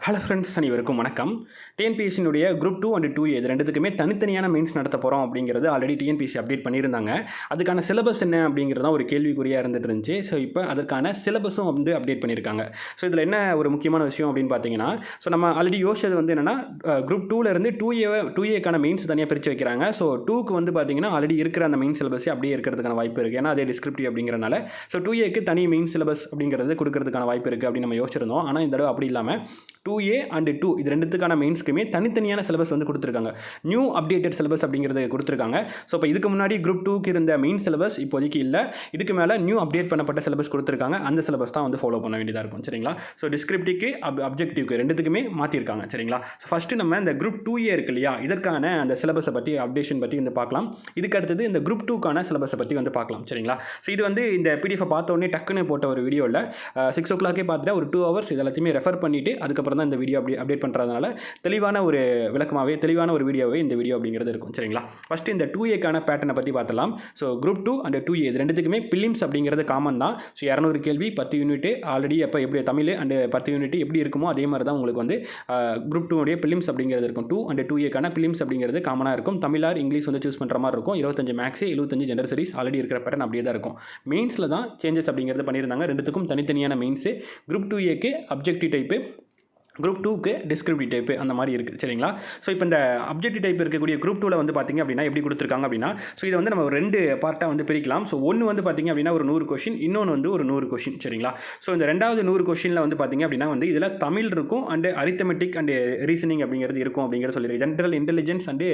Hello friends, அனைவருக்கும் வணக்கம். டிஎன்பிஎஸ்சியினுடைய group 2 and 2A இது ரெண்டுத்துக்குமே தனித்தனியான மெயின்ஸ் நடத்த போகிறோம் அப்படிங்கிறது ஆல்ரெடி டிஎன்பிஎஸ்சி அப்டேட் பண்ணியிருந்தாங்க. அதுக்கான சிலபஸ் என்ன அப்படிங்கிறது தான் ஒரு கேள்விக்குறியாக இருந்துட்டு இருந்துச்சு. ஸோ இப்போ அதற்கான சிலபஸும் வந்து அப்டேட் பண்ணியிருக்காங்க. ஸோ இதில் என்ன ஒரு முக்கியமான விஷயம் அப்படின்னு பார்த்தீங்கன்னா, ஸோ நம்ம ஆல்ரெடி யோசிச்சது வந்து என்னென்னா, குரூப் 2லேருந்து 2Aக்கான மெயின்ஸ் தனியாக பிரித்து வைக்கிறாங்க. ஸோ 2க்கு வந்து பார்த்தீங்கன்னா ஆல்ரெடி இருக்கிற அந்த மெயின் சிலபஸே அப்படியே இருக்கிறதுக்கான வாய்ப்பு இருக்குது. ஏன்னா அதே டிஸ்கிரிப்டிவ் அப்படிங்கிறனால ஸோ 2Aக்கு தனி மெயின் சிலபஸ் அப்படிங்கிறது கொடுக்கறதுக்கான வாய்ப்பு இருக்குது அப்படின்னு நம்ம யோசிச்சிருந்தோம். ஆனால் இந்த தடவை அப்படி இல்லாமல் 2A அண்ட் 2 இது ரெண்டுத்துக்கான மெயின்ஸ்க்குமே தனித்தனியான சிலபஸ் வந்து கொடுத்துருக்காங்க. நியூ அப்டேட்டட் சிலபஸ் அப்படிங்கிறது கொடுத்துருக்காங்க. ஸோ இப்போ இதுக்கு முன்னாடி குரூப் 2க்கு இருந்த மெயின் சிலபஸ் இப்போதைக்கு இல்லை. இதுக்கு மேலே நியூ அப்டேட் பண்ணப்பட்ட சிலபஸ் கொடுத்துருக்காங்க. அந்த சிலபஸ் தான் வந்து ஃபாலோ பண்ண வேண்டியதாக இருக்கும். சரிங்களா? ஸோ டிஸ்கிரிப்டிவ்க்கு அப்ஜெக்டிவ்க்கு ரெண்டுத்துக்குமே மாற்றிருக்காங்க. சரிங்களா? ஸோ ஃபஸ்ட்டு நம்ம இந்த குரூப் 2A இருக்கு இல்லையா, இதற்கான அந்த சிலபஸை பற்றி அப்டேஷன் பற்றி வந்து பார்க்கலாம். இதுக்கு அடுத்தது இந்த குரூப் 2க்கான சிலபஸை பற்றி வந்து பார்க்கலாம். சரிங்களா? ஸோ இது வந்து இந்த பிடிஎஃப் பார்த்த உடனே டக்குன்னு போட்ட ஒரு வீடியோவில் 6 o'clock பார்த்துட்டு ஒரு 2 hours இது எல்லாத்தையுமே ரெஃபர் பண்ணிவிட்டு அதுக்கப்புறம் தான் இந்த வீடியோ அப்டேட் பண்ணுறதுனால தெளிவான ஒரு விளக்கமாகவே தெளிவான ஒரு வீடியோவே இந்த வீடியோ அப்படிங்கிறது இருக்கும். சரிங்களா? ஃபஸ்ட்டு இந்த 2Aக்கான பேட்டர்னை பற்றி பார்த்தலாம். ஸோ குரூப் 2 அண்ட் 2A இது ரெண்டுத்துக்குமே பிலிம்ஸ் அப்படிங்கிறது காமன் தான். ஸோ 200 கேள்வி 10 யூனிட் ஆல்ரெடி எப்போ எப்படி தமிழ் அண்ட் 10 யூனிட் எப்படி இருக்குமோ அதே மாதிரி தான் உங்களுக்கு வந்து குரூப் 2 உடைய பிலிம்ஸ் அப்படிங்கிறது இருக்கும். 2 அண்ட் 2Aக்கான பிலிம்ஸ் அப்படிங்கிறது காமனாக இருக்கும். தமிழ் ஆர் இங்கிலீஷ் வந்து சூஸ் பண்ணுற மாதிரி இருக்கும். 25 மேக்ஸ் 75 ஜெண்டர் ஸ்டடீஸ் ஆல்ரெடி இருக்கிற பேட்டர்ன் அப்படியே தான் இருக்கும். மெயின்ஸில் தான் சேஞ்சஸ் அப்படிங்கிறது பண்ணியிருந்தாங்க. ரெண்டுத்துக்கும் தனித்தனியான மெயின்ஸு. குரூப் 2Aக்கு அப்ஜெக்டிவ் டைப்பு, குரூப் 2க்கு டிஸ்கிரிப்டிவ் டைப்பு அந்த மாதிரி இருக்குது. சரிங்களா? ஸோ இப்போ இந்த அப்ஜெக்டிவ் டைப் இருக்கக்கூடிய குரூப் 2ல் வந்து பார்த்திங்க அப்படின்னா எப்படி கொடுத்துருக்காங்க அப்படின்னா, ஸோ இதை வந்து நம்ம ஒரு 2 பார்ட்டாக வந்து பிரிக்கலாம். ஸோ ஒன்று வந்து பார்த்திங்க அப்படின்னா ஒரு 100 கொஷின், இன்னொன்று வந்து ஒரு 100 கொஷின். சரிங்களா? ஸோ இந்த ரெண்டாவது 100 கொஷினில் வந்து பார்த்திங்க அப்படின்னா வந்து இதில் தமிழ் இருக்கும் அண்டு அரித்தமெட்டிக் அண்டு ரீசனிங் அப்படிங்கிறது இருக்கும் அப்படிங்கிறது சொல்லியிருக்கு. ஜென்ரல் இன்டெலிஜென்ஸ் அண்டு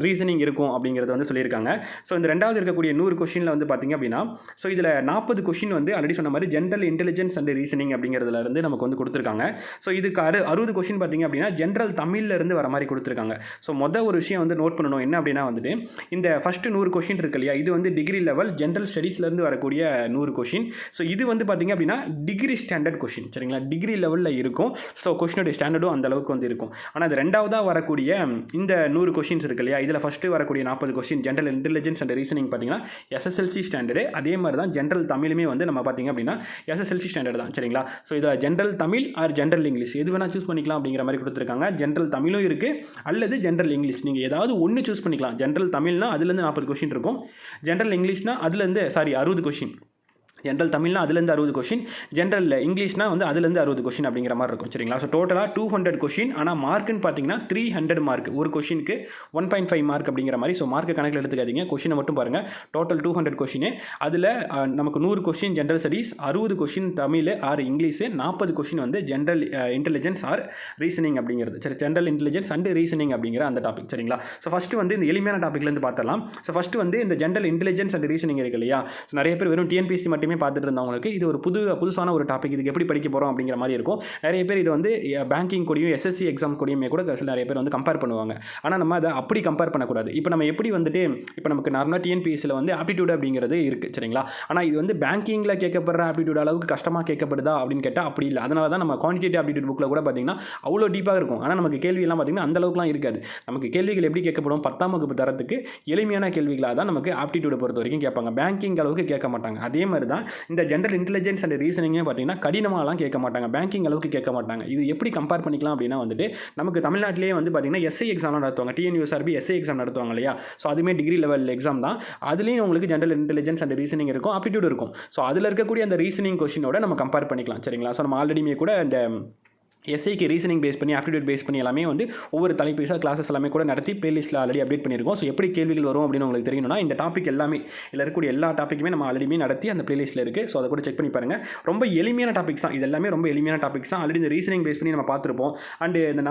ரீசனிங் இருக்கும் அப்படிங்கிறது வந்து சொல்லியிருக்காங்க. ஸோ இந்த ரெண்டாவது இருக்கக்கூடிய 100 கொஷினில் வந்து பார்த்திங்க அப்படின்னா ஸோ இதில் 40 கொஷின் வந்து ஆல்ரெடி சொன்ன மாதிரி ஜென்ரல் இன்டெலிஜென்ஸ் அண்டு ரீசனிங் அப்படிங்கிறதுல இருந்து நமக்கு வந்து கொடுத்துருக்காங்க. ஸோ இதுக்கு 60 கொஷின் பார்த்திங்க அப்படின்னா ஜென்ரல் தமிழ்லேருந்து வர மாதிரி கொடுத்துருக்காங்க. ஸோ ஒரு விஷயம் வந்து நோட் பண்ணணும் என்ன அப்படின்னா வந்துட்டு இந்த ஃபஸ்ட்டு 100 கொஷின் இருக்கு இல்லையா, இது வந்து டிகிரி லெவல் ஜென்ரல் ஸ்டடீஸ்லேருந்து வரக்கூடிய 100 கொஷின். ஸோ இது வந்து பார்த்திங்க அப்படின்னா டிகிரி ஸ்டாண்டர்ட் கொஷின். சரிங்களா? டிகிரி லெவலில் இருக்கும். ஸோ கொஷினுடைய ஸ்டாண்டர்டும் அந்த அளவுக்கு வந்து இருக்கும். ஆனால் அது ரெண்டாவதாக வரக்கூடிய இந்த 100 கொஷின்ஸ் இருக்கு இல்லையா, இதில் ஃபஸ்ட்டு வரக்கூடிய 40 question general intelligence and reasoning பார்த்திங்கன்னா எஸ்எஸ்எல்சி ஸ்டாண்டர்டு. அதே மாதிரி தான் ஜென்ரல் தமிழுமே வந்து நம்ம பார்த்திங்க அப்படின்னா எஸ்எஸ்எல்சி ஸ்டாண்டர்ட் தான். சரிங்களா? ஸோ இதில் general Tamil or general English எது வேணால் சூஸ் பண்ணிக்கலாம் அப்படிங்கிற மாதிரி கொடுத்துருக்காங்க. ஜென்ரல் தமிழும் இருக்குது அல்லது ஜென்ரல் இங்கிலீஷ் நீங்கள் ஏதாவது ஒன்று சூஸ் பண்ணிக்கலாம். ஜென்ரல் தமிழ்னா அதுலேருந்து 40 கொஷின் இருக்கும். ஜென்ரல் இங்கிலீஷ்னா அதுலேருந்து 60 கொஷின். ஜென்ரல் தமிழ்னா அதுலேருந்து 60 கொஷின், ஜென்ரல் இங்கிலீஷ்னா வந்து அதுலேருந்து 60 கொஷின் அப்படிங்கிற மாதிரி இருக்கும். சரிங்களா? ஸோ டோட்டலாக 200 கொஷின். ஆனால் மார்க்குன்னு பார்த்தீங்கன்னா 300 மார்க். ஒரு கொஷினுக்கு 1.5 மார்க் அப்படிங்கிற மாதிரி. ஸோ மார்க்கு கணக்கில் எடுத்துக்காதீங்க, கொஷினை மட்டும் பாருங்கள். Total 200 question. அதில் நமக்கு 100 question general studies, 60 question Tamil or English, 40 question வந்து ஜென்ரல் இன்டெலிஜென்ஸ் ஆர் ரீசனிங் அப்படிங்கிறது. சரி, ஜென்ரல் இன்டெலிஜென்ஸ் அண்ட் ரீசனிங் அப்படிங்கிற அந்த டாபிக். சரிங்களா? ஸோ ஃபஸ்ட்டு வந்து இந்த எளிமையான டாப்பிக்லேருந்து பார்த்தலாம். ஸோ ஃபஸ்ட்டு வந்து இந்த ஜென்ரல் இன்டெலிஜென்ஸ் அண்ட் ரீசனிங் இருக்கு இல்லையா, ஸோ நிறைய பேர் வெறும் டிஎன்பிஎஸ்சி மட்டுமே பார்த்துட்டு இருந்தவங்களுக்கு இது ஒரு புதுசான ஒரு டாபிக். இதுக்கு எப்படி படிக்க போகிறோம் அப்படிங்கிற மாதிரி இருக்கும். நிறைய பேர் இது வந்து பேங்கிங் கூடயும் எஸ்எஸ்சி எக்ஸாம் கூடயுமே கூட நிறைய பேர் வந்து கம்பேர் பண்ணுவாங்க. ஆனால் நம்ம அதை அப்படி கம்பேர் பண்ணக்கூடாது. இப்போ நம்ம எப்படி வந்துட்டு இப்போ நமக்கு நார்மலாக டிஎன்பிஎஸ்சியில் வந்து ஆப்டிடியூட் அப்படிங்கிறது இருக்குது. சரிங்களா? ஆனால் இது வந்து பேங்கிங்கில் கேட்கப்படுற ஆப்டிடியூட் அளவுக்கு கஷ்டமாக கேட்கப்படுதா அப்படின்னு கேட்டால் அப்படி இல்லை. அதனால தான் நம்ம குவான்டிடேட்டிவ் ஆப்டிடியூட் புக்கில் கூட பார்த்தீங்கன்னா அவ்வளோ டீப்பாக இருக்கும். ஆனால் நமக்கு கேள்வியெல்லாம் பார்த்தீங்கன்னா அந்த அளவுக்குலாம் இருக்காது. நமக்கு கேள்விகள் எப்படி கேட்கப்படும், 10ஆம் வகுப்பு தரத்துக்கு எளிமையான கேள்விகளாக தான் நமக்கு ஆப்டிடியூடை பொறுத்த வரைக்கும் கேட்பாங்க. பேங்கிங் அளவுக்கு கேட்க மாட்டாங்க. அதே மாதிரி தான் இந்த ஜென்ரல் இன்டெலிஜென்ஸ் அண்ட் ரீசனிங்கே பார்த்தீங்கன்னா கடினமாலாம் கேட்க மாட்டாங்க, பேங்கிங் அளவுக்கு கேட்க மாட்டாங்க. இது எப்படி கம்பேர் பண்ணிக்கலாம் அப்படின்னா வந்துட்டு நமக்கு தமிழ்நாட்டிலேயே வந்து பார்த்தீங்கன்னா எஸ்ஐ எக்ஸாம் நடத்துவாங்க. டிஎன்யூஎஸ்ஆர்பி எஸ்ஐ எக்ஸாம் நடத்துவாங்க இல்லையா, ஸோ அதுவுமே டிகிரி லெவல் எக்ஸாம் தான். அதுலேயும் உங்களுக்கு ஜென்ரல் இன்டெலிஜென்ஸ் அண்ட் ரீசனிங் இருக்கும், ஆப்டிடியூட் இருக்கும். ஸோ அதில் இருக்கக்கூடிய அந்த ரீசனிங் கொஷினோட நம்ம கம்பேர் பண்ணிக்கலாம். சரிங்களா? ஸோ நம்ம ஆல்ரெடியுமே கூட இந்த எஸ்ஐக்கு ரீசனிங் பேஸ் பண்ணி ஆப்டிடியூட் பேஸ் பண்ணி எல்லாமே வந்து ஒவ்வொரு தலைப்பீஸாக கிளாஸஸ் எல்லாமே கூட நடத்தி பிளேலிஸ்ட்டில் ஆல்ரெடி அப்டேட் பண்ணியிருக்கோம். ஸோ எப்படி கேள்விகள் வரும் அப்படின்னு உங்களுக்கு தெரியணும்னா இந்த டாபிக் எல்லாமே இதில் இருக்கக்கூடிய எல்லா டாப்பிக்குமே நம்ம ஆல்ரெடி நடத்தி அந்த பிளேலிஸ்ட்டில் இருக்குது. ஸோ அதை கூட செக் பண்ணி பாருங்கள். ரொம்ப எளிமையான டாபிக்ஸ் தான் இது எல்லாமே, ரொம்ப எளிமையான டாபிக்ஸ் தான். ஆல்ரெடி இந்த ரீசனிங் பேஸ் பண்ணி நம்ம பார்த்துருப்போம். அண்டு இந்த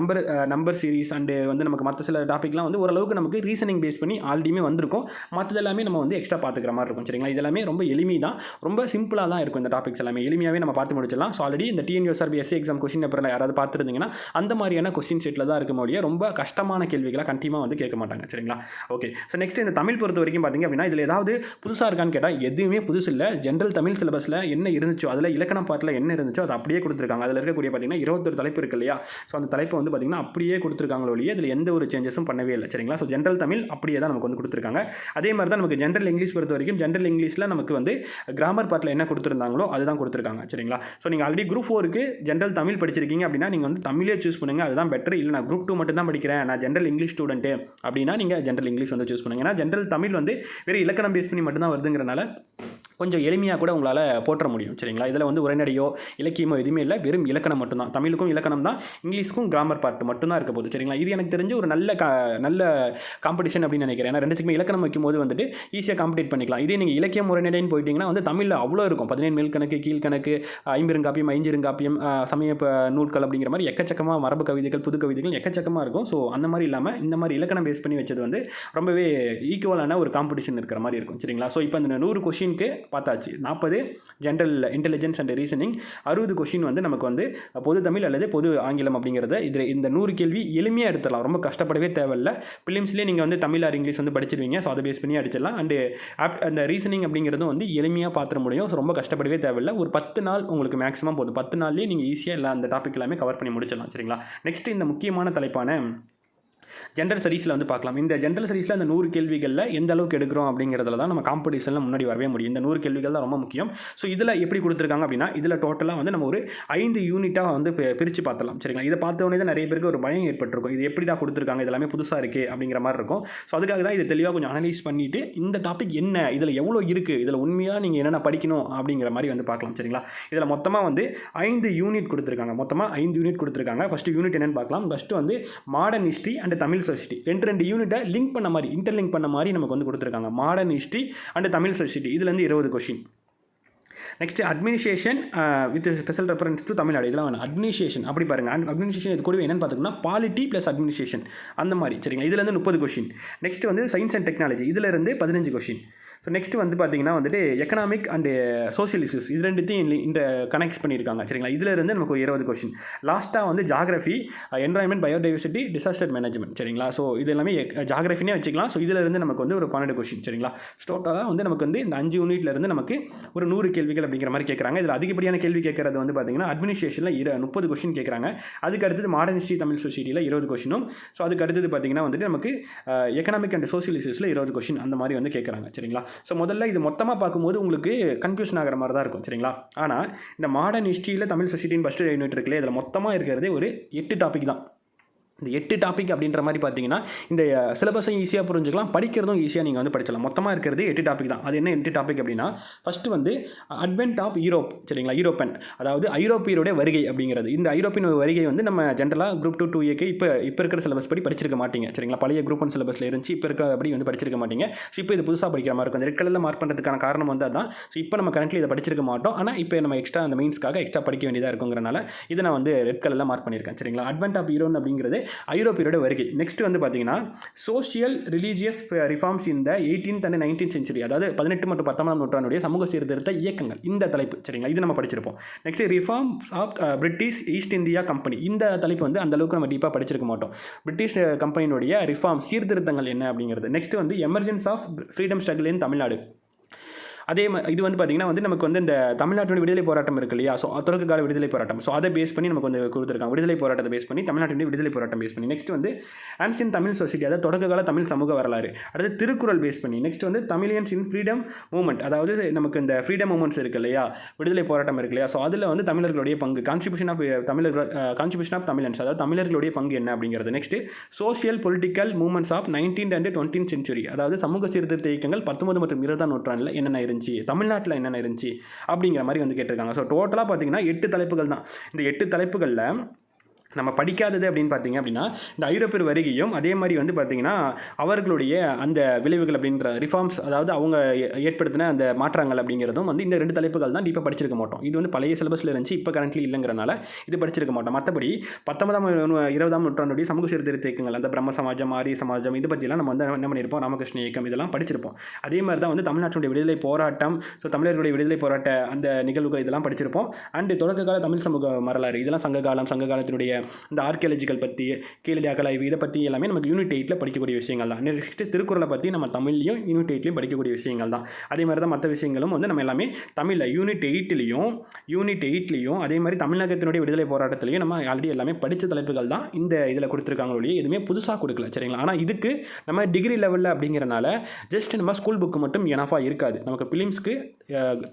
நம்பர் சீரிஸ் அண்டு வந்து நமக்கு மற்ற சில டாப்பிக்லாம் வந்து ஓரளவுக்கு நமக்கு ரீசனிங் பேஸ் பண்ணி ஆல்ரெடியுமே வந்திருக்கும். மற்றது எல்லாமே நம்ம வந்து எக்ஸ்ட்ரா பார்த்துக்கிற மாதிரி இருக்கும். சரிங்களா? இதெல்லாமே ரொம்ப எளிமை தான், ரொம்ப சிம்பிளாக தான் இருக்கும். இந்த டாபிக்ஸ் எல்லாமே எளிமையாகவே நம்ம பார்த்து முடிச்சிடலாம். ஸோ ஆல்ரெடி இந்த டிஎன்யூஎஸ்ஆர்பி எஸ்ஐ எக்ஸாம் கொஸ்டின் பேப்பரில் யாராவது பார்த்துருந்தீங்கன்னா அந்த மாதிரியான கொஸ்டின் செட்டில் தான் இருக்க முடியும். ரொம்ப கஷ்டமான கேள்விகளை கண்டிப்பாக வந்து கேட்க மாட்டாங்க. சரிங்களா? ஓகே. ஸோ நெக்ஸ்ட் இந்த தமிழ் பொறுத்த வரைக்கும் பார்த்தீங்க அப்படின்னா இதில் ஏதாவது புதுசாக இருக்கான்னு கேட்டால் எதுவுமே புதுசு இல்லை. ஜென்ரல் தமிழ் சிலபஸில் என்ன இருந்துச்சோ அதில் இலக்கண பாட்டில் என்ன இருந்துச்சோ அதை அப்படியே கொடுத்துருக்காங்க. அதில் இருக்கக்கூடிய பார்த்தீங்கன்னா 21 தலைப்பு இருக்கு இல்லையா, ஸோ அந்த தலைப்பை வந்து பார்த்தீங்கன்னா அப்படியே கொடுத்துருக்காங்களோ இல்லையா, இதில் எந்த ஒரு சேஞ்சஸும் பண்ணவே இல்லை. சரிங்களா? ஸோ ஜென்ரல் தமிழ் அப்படியே தான் நமக்கு வந்து கொடுத்துருக்காங்க. அதே மாதிரி தான் நமக்கு ஜென்ரல் இங்கிலீஷ் பொறுத்த வரைக்கும் ஜென்ரல் இங்கிலீஷில் நமக்கு வந்து கிராமர் பாட்டில் என்ன கொடுத்துருந்தாங்களோ அதுதான் கொடுத்துருக்காங்க. சரிங்களா? ஸோ நீங்கள் ஆல்ரெடி குரூப் 4க்கு ஜென்ரல் தமிழ் படிச்சிருக்கீங்க அப்படின்னா நீங்கள் வந்து தமிழே சூஸ் பண்ணுங்கள், அதுதான் பெட்டர். இல்லை நான் குரூப் 2 மட்டும் தான் படிக்கிறேன், நான் ஜென்ரல் இங்கிலீஷ் ஸ்டூடெண்ட்டு அப்படின்னா நீங்கள் ஜென்ரல் இங்கிலீஷ் வந்து சூஸ் பண்ணுங்கள். ஏன்னா ஜென்ரல் தமிழ் வந்து வெறும் இலக்கணம் பேஸ் பண்ணி மட்டும்தான் வருதுங்கிறனால கொஞ்சம் எளிமையாக கூட உங்களால் போற்ற முடியும். சரிங்களா? இதில் வந்து உரைநடையோ இலக்கியமோ எதுவுமே இல்லை, வெறும் இலக்கணம் மட்டும்தான். தமிழுக்கும் இலக்கணம் தான், இங்கிலீஷுக்கும் கிராமர் பார்ட் மட்டும்தான் இருக்க போகுது. சரிங்களா? இது எனக்கு தெரிஞ்சு ஒரு நல்ல காம்படிஷன் அப்படின்னு நினைக்கிறேன். ஏன்னா ரெண்டுத்துக்குமே இலக்கணம் வைக்கும்போது வந்துட்டு ஈஸியாக காம்படிட் பண்ணிக்கலாம். இதே நீங்கள் இலக்கியம் உரைநடைன்னு போயிட்டீங்கன்னா வந்து தமிழில் அவ்வளோ இருக்கும். 17 மேல்கணக்கு, கீழ்கணக்கு, ஐம்பெருங்காப்பியம், ஐஞ்சிருங்காப்பியம், சமய நூல்கள் அப்படிங்கிற மாதிரி எக்கச்சக்கமாக மரபு கவிதைகள், புது கவிதைகள் எக்கச்சக்கமாக இருக்கும். ஸோ அந்த மாதிரி இல்லாமல் இந்த மாதிரி இலக்கணம் பேஸ் பண்ணி வச்சது வந்து ரொம்பவே ஈக்குவலான ஒரு காம்படிஷன் இருக்கிற மாதிரி இருக்கும். சரிங்களா? ஸோ இப்போ இந்த 100 கொஷினுக்கு பார்த்தாச்சு. 40 general intelligence and reasoning, 60 question வந்து நமக்கு வந்து பொது தமிழ் அல்லது பொது ஆங்கிலம் அப்படிங்கிறத இதில் இந்த 100 கேள்வி எளிமையாக எடுத்துடலாம். ரொம்ப கஷ்டப்படவே தேவையில்லை. பிலிம்ஸ்லேயே நீங்கள் வந்து தமிழ் ஆர் இங்கிலீஷ் வந்து படிச்சிருவீங்க. ஸோ அதை பேஸ் பண்ணி அடிச்சிடலாம். அண்டு அந்த ரீசனிங் அப்படிங்கிறதும் வந்து எளிமையாக பார்த்துட முடியும். ஸோ ரொம்ப கஷ்டப்படவே தேவையில்லை. ஒரு 10 நாள் உங்களுக்கு மேக்ஸிமம் போதும். 10 நாள்லேயே நீங்கள் ஈஸியாக இல்லை அந்த டாபிக் எல்லாமே கவர் பண்ணி முடிச்சிடலாம். சரிங்களா? நெக்ஸ்ட் இந்த முக்கியமான தலைப்பான ஜென்ரல் ஸ்டடீஸில் வந்து பார்க்கலாம். இந்த ஜென்ரல் ஸ்டடீஸில் அந்த 100 கேள்விகளில் எந்த அளவுக்கு எடுக்கிறோம் அப்படிங்கிறதுல தான் நம்ம காம்படிஷனில் முன்னாடி வரவே முடியும். இந்த 100 கேள்விகள் தான் ரொம்ப முக்கியம். ஸோ இதில் எப்படி கொடுத்துருக்காங்க அப்படின்னா, இதில் டோட்டலாக வந்து நம்ம ஒரு 5 யூனிட்டாக வந்து பிரித்து பார்த்தலாம். சரிங்களா? இதை பார்த்தோன்னே தான் நிறைய பேருக்கு ஒரு பயம் ஏற்பட்டிருக்கும். இது எப்படி தான் கொடுத்துருக்காங்க, இதெல்லாமே புதுசாக இருக்குது அப்படிங்கிற மாதிரி இருக்கும். ஸோ அதுக்காக தான் இதை தெளிவாக கொஞ்சம் அனலைஸ் பண்ணிவிட்டு இந்த டாபிக் என்ன, இதில் எவ்வளோ இருக்குது, இதில் உண்மையாக நீங்கள் என்னென்ன படிக்கணும் அப்படிங்கிற மாதிரி வந்து பார்க்கலாம். சரிங்களா? இதில் மொத்தமாக வந்து 5 யூனிட் கொடுத்துருக்காங்க. மொத்தமாக 5 யூனிட் கொடுத்துருக்காங்க. ஃபஸ்ட்டு யூனிட் என்னென்னு பார்க்கலாம். ஃபஸ்ட்டு வந்து modern history and Tamil society, ரெண்டு யூனிட்டை லிங்க் பண்ண மாதிரி, இன்டர்லிங்க் பண்ண மாதிரி நமக்கு வந்து கொடுத்துருக்காங்க. Modern history and Tamil society, இதுலேருந்து 20 question. Next administration with special reference to Tamil Nadu, இதெல்லாம் வேணும். அட்மினிஸ்ட்ரேஷன் அப்படி பாருங்கள். அட்மினிஸ்ட்ரேஷன் இது கூட என்னென்னு பார்த்துக்கோன்னா பாலிட்டி ப்ளஸ் அட்மினிஸ்ட்ரேஷன் அந்த மாதிரி. சரிங்களா? இதுலேருந்து 30 கொஷின். நெக்ஸ்ட் வந்து சயின்ஸ் அண்ட் டெக்னாலஜி, இதிலேருந்து 15 கொஷின். ஸோ நெக்ஸ்ட் வந்து பார்த்தீங்கன்னா வந்துட்டு எக்கனாமிக் அண்டு சோஷியல் இஷ்யூஸ், இது ரெண்டுத்தையும் இந்த கனெக்ட் பண்ணியிருக்காங்க. சரிங்களா? இதில் இருந்து நமக்கு ஒரு 20 கொஷின். லாஸ்ட்டாக வந்து geography, environment, biodiversity, disaster management. சரிங்களா? ஸோ இது எல்லாமே ஜாகிரஃபினே வச்சுக்கலாம். ஸோ இதில் இருந்து நமக்கு வந்து ஒரு 12 கொஷின். சரிங்களா? டோட்டலாக வந்து நமக்கு வந்து இந்த 5 யூனிட்லேருந்து நமக்கு ஒரு 100 கேள்விகள் அப்படிங்கிற மாதிரி கேட்குறாங்க. இதில் அதிகப்படியான கேள்வி கேட்குறது வந்து பார்த்தீங்கன்னா அட்மினிஸ்ட்ரேஷனில் 30 கொஷின் கேட்குறாங்க. அதுக்கு அடுத்தது மாடர்ன் ஹிஸ்ட்ரி தமிழ் சொசைட்டியில் 20 கொஷினும். ஸோ அதுக்கு அடுத்தது பார்த்தீங்கன்னா வந்துட்டு நமக்கு எக்கனாமிக் அண்ட் சோஷியல் இஷ்யூஸில் 20 கொஷின் அந்த மாதிரி வந்து கேட்குறாங்க. சரிங்களா? ஸோ முதல்ல இது மொத்தமாக பார்க்கும்போது உங்களுக்கு கன்ஃபியூஷன் ஆகிற மாதிரி தான் இருக்கும். சரிங்களா? ஆனால் இந்த மாடர்ன் ஹிஸ்ட்ரியில் தமிழ் சொசைட்டின்னு ஃபஸ்ட்டு யூனிட் இருக்குல்ல, இதில் மொத்தமாக இருக்கிறதே ஒரு 8 டாபிக் தான். இந்த 8 டாபிக் அப்படின்ற மாதிரி பார்த்தீங்கன்னா இந்த சிலபஸை ஈஸியாக புரிஞ்சுக்கலாம், படிக்கிறதும் ஈஸியாக நீங்கள் வந்து படிச்சலாம். மொத்தமாக இருக்கிறது 8 டாபிக் தான். அது என்ன 8 டாபிக் அப்படின்னா, ஃபஸ்ட்டு வந்து அட்வென்ட் ஆஃப் யூரோப். சரிங்களா? யூரோப்பன், அதாவது ஐரோப்பியருடைய வருகை அப்படிங்கிறது. இந்த ஐரோப்பியன் வருகை வந்து நம்ம ஜென்ரலாக குரூப் 2 2A இப்போ இருக்கிற சிலபஸ் படி படிச்சிருக்க மாட்டீங்க. சரிங்களா? பழைய குரூப் 1 சிலபஸில் இருந்துச்சு, இப்போ இருக்க அப்படி வந்து படிச்சிருக்க மாட்டீங்க. ஸோ இப்போ இது புதுசாக படிக்கிற மாதிரி இருக்கும். அந்த ரெட் கலரில் மார்க் பண்ணுறதுக்கான காரணம் வந்து அதான். ஸோ இப்போ நம்ம கரண்ட்லி இதை படிச்சிருக்க மாட்டோம். ஆனால் இப்போ நம்ம எக்ஸ்ட்ரா அந்த மெயின்ஸ்க்காக எக்ஸ்ட்ரா படிக்க வேண்டியதாக இருக்குங்கிறனால இதை நான் வந்து ரெட் கலரில் மார்க் பண்ணியிருக்கேன். சரிங்களா? அட்வென்ட் ஆஃப் யூரோன் அப்படிங்கிறது ஐரோப்பியருடைய வருகை. நெக்ஸ்ட் வந்து பார்த்தீங்கன்னா social religious reforms in the 18th and 19th century, அதாவது 18 மற்றும் 19ஆம் நூற்றாண்டுடைய சமூக சீர்திருத்த இயக்கங்கள், இந்த தலைப்பு. சரிங்களா? இது நம்ம படிச்சிருப்போம். Next reforms of British East India company, இந்த தலைப்பு வந்து அந்த அளவுக்கு நம்ம டீப்பாக படிச்சிருக்க மாட்டோம். பிரிட்டிஷ் கம்பெனியுடைய ரிஃபார்ம் சீர்திருத்தங்கள் என்ன அப்படிங்கிறது. நெக்ஸ்ட் வந்து emergence of freedom struggle in Tamil Nadu. அதே இது வந்து பார்த்திங்கன்னா வந்து நமக்கு வந்து இந்த தமிழ்நாட்டினுடைய விடுதலை போராட்டம் இருக்கு இல்லையா? ஸோ தொடக்க கால விடுதலை போராட்டம். ஸோ அதை பேஸ் பண்ணி நமக்கு வந்து கொடுத்துருக்காங்க. விடுதலை போராட்டத்தை பேஸ் பண்ணி, தமிழ்நாட்டினுடைய விடுதலை போராட்டம் பேஸ் பண்ணி. நெக்ஸ்ட் வந்து ஆன்சியன் தமிழ் சொசைட்டி, அதாவது தொடக்க கால தமிழ் சமூக வரலாறு. அடுத்து திருக்குறள் பேஸ் பண்ணி. நெக்ஸ்ட் வந்து தமிழியன்ஸ் இன் ஃப்ரீடம் மூவ்மெண்ட், அதாவது நமக்கு இந்த ஃப்ரீடம் மூவ்மெண்ட்ஸ் இருக்கு இல்லையா, விடுதலை போராட்டம் இருக்கு இல்லையா? ஸோ அதில் வந்து தமிழர்களுடைய பங்கு, கான்ஸ்டிபியூஷன் ஆஃப் தமிழன்ஸ், அதாவது தமிழர்களுடைய பங்கு என்ன அப்படிங்கிறது. Next social political movements of 19th and 20th century, அதாவது சமூக சீர்திருத்த இயக்கங்கள் 19 மற்றும் 20ஆம் நூற்றாண்டில் என்னென்ன இருந்துச்சு, தமிழ்நாட்டில் என்னென்ன இருந்துச்சு அப்படிங்கிற மாதிரி வந்து கேட்டிருக்காங்க. ஸோ டோட்டலாக பார்த்தீங்கன்னா 8 தலைப்புகள் தான். இந்த 8 தலைப்புகளில் நம்ம படிக்காதது அப்படின்னு பார்த்தீங்க அப்படின்னா இந்த ஐரோப்பியர் வருகையும், அதே மாதிரி வந்து பார்த்திங்கன்னா அவர்களுடைய அந்த விளைவுகள் அப்படின்ற ரிஃபார்ம்ஸ், அதாவது அவங்க ஏற்படுத்தின அந்த மாற்றங்கள் அப்படிங்கிறதும் வந்து இந்த 2 தலைப்புகள் தான் டீப்பாக படிச்சிருக்க மாட்டோம். இது வந்து பழைய சிலபஸில் இருந்துச்சு, இப்போ கரண்ட்லி இல்லைங்கிறனால இது படிச்சிருக்க மாட்டோம். மற்றபடி 19ஆம் 20ஆம் நூற்றாண்டுடைய சமூக சீர்திருத்த இயக்கங்கள், அந்த பிரம்ம சமாஜம், ஆரிய சமாஜம், இது பற்றியெல்லாம் நம்ம வந்து என்ன பண்ணியிருப்போம், ராமகிருஷ்ண இயக்கம், இதெல்லாம் படிச்சிருப்போம். அதே மாதிரி தான் வந்து தமிழ்நாட்டினுடைய விடுதலை போராட்டம், ஸோ தமிழர்களுடைய விடுதலை போராட்ட அந்த நிகழ்வுகள் இதெல்லாம் படிச்சிருப்போம். அண்டு தொடக்க கால தமிழ் சமூக வரலாறு, இதெல்லாம் சங்க காலத்தினுடைய இந்த ஆர்கியாலஜிக்கல் பற்றி, கீழடி அகலாய்வு, இதை பற்றி எல்லாமே நமக்கு யூனிட் 8ல் படிக்கக்கூடிய விஷயங்கள் தான். நெக்ஸ்ட்டு திருக்குறளை பற்றி நம்ம தமிழ்லையும் யூனிட் 8லையும் படிக்கக்கூடிய விஷயங்கள் தான். அதே மாதிரி தான் மற்ற விஷயங்களும் வந்து நம்ம எல்லாமே தமிழில் யூனிட் 8லையும் அதே மாதிரி தமிழகத்தினுடைய விடுதலை போராட்டத்திலையும் நம்ம ஆல்ரெடி எல்லாமே படித்த தலைப்புகள் தான் இந்த இதில் கொடுத்துருக்காங்களே, எதுவுமே புதுசாக கொடுக்கல. சரிங்களா? ஆனால் இதுக்கு நம்ம டிகிரி லெவலில் அப்படிங்கிறனால ஜஸ்ட் நம்ம ஸ்கூல் புக்கு மட்டும் எனஃபாக இருக்காது. நமக்கு பிலிம்ஸ்க்கு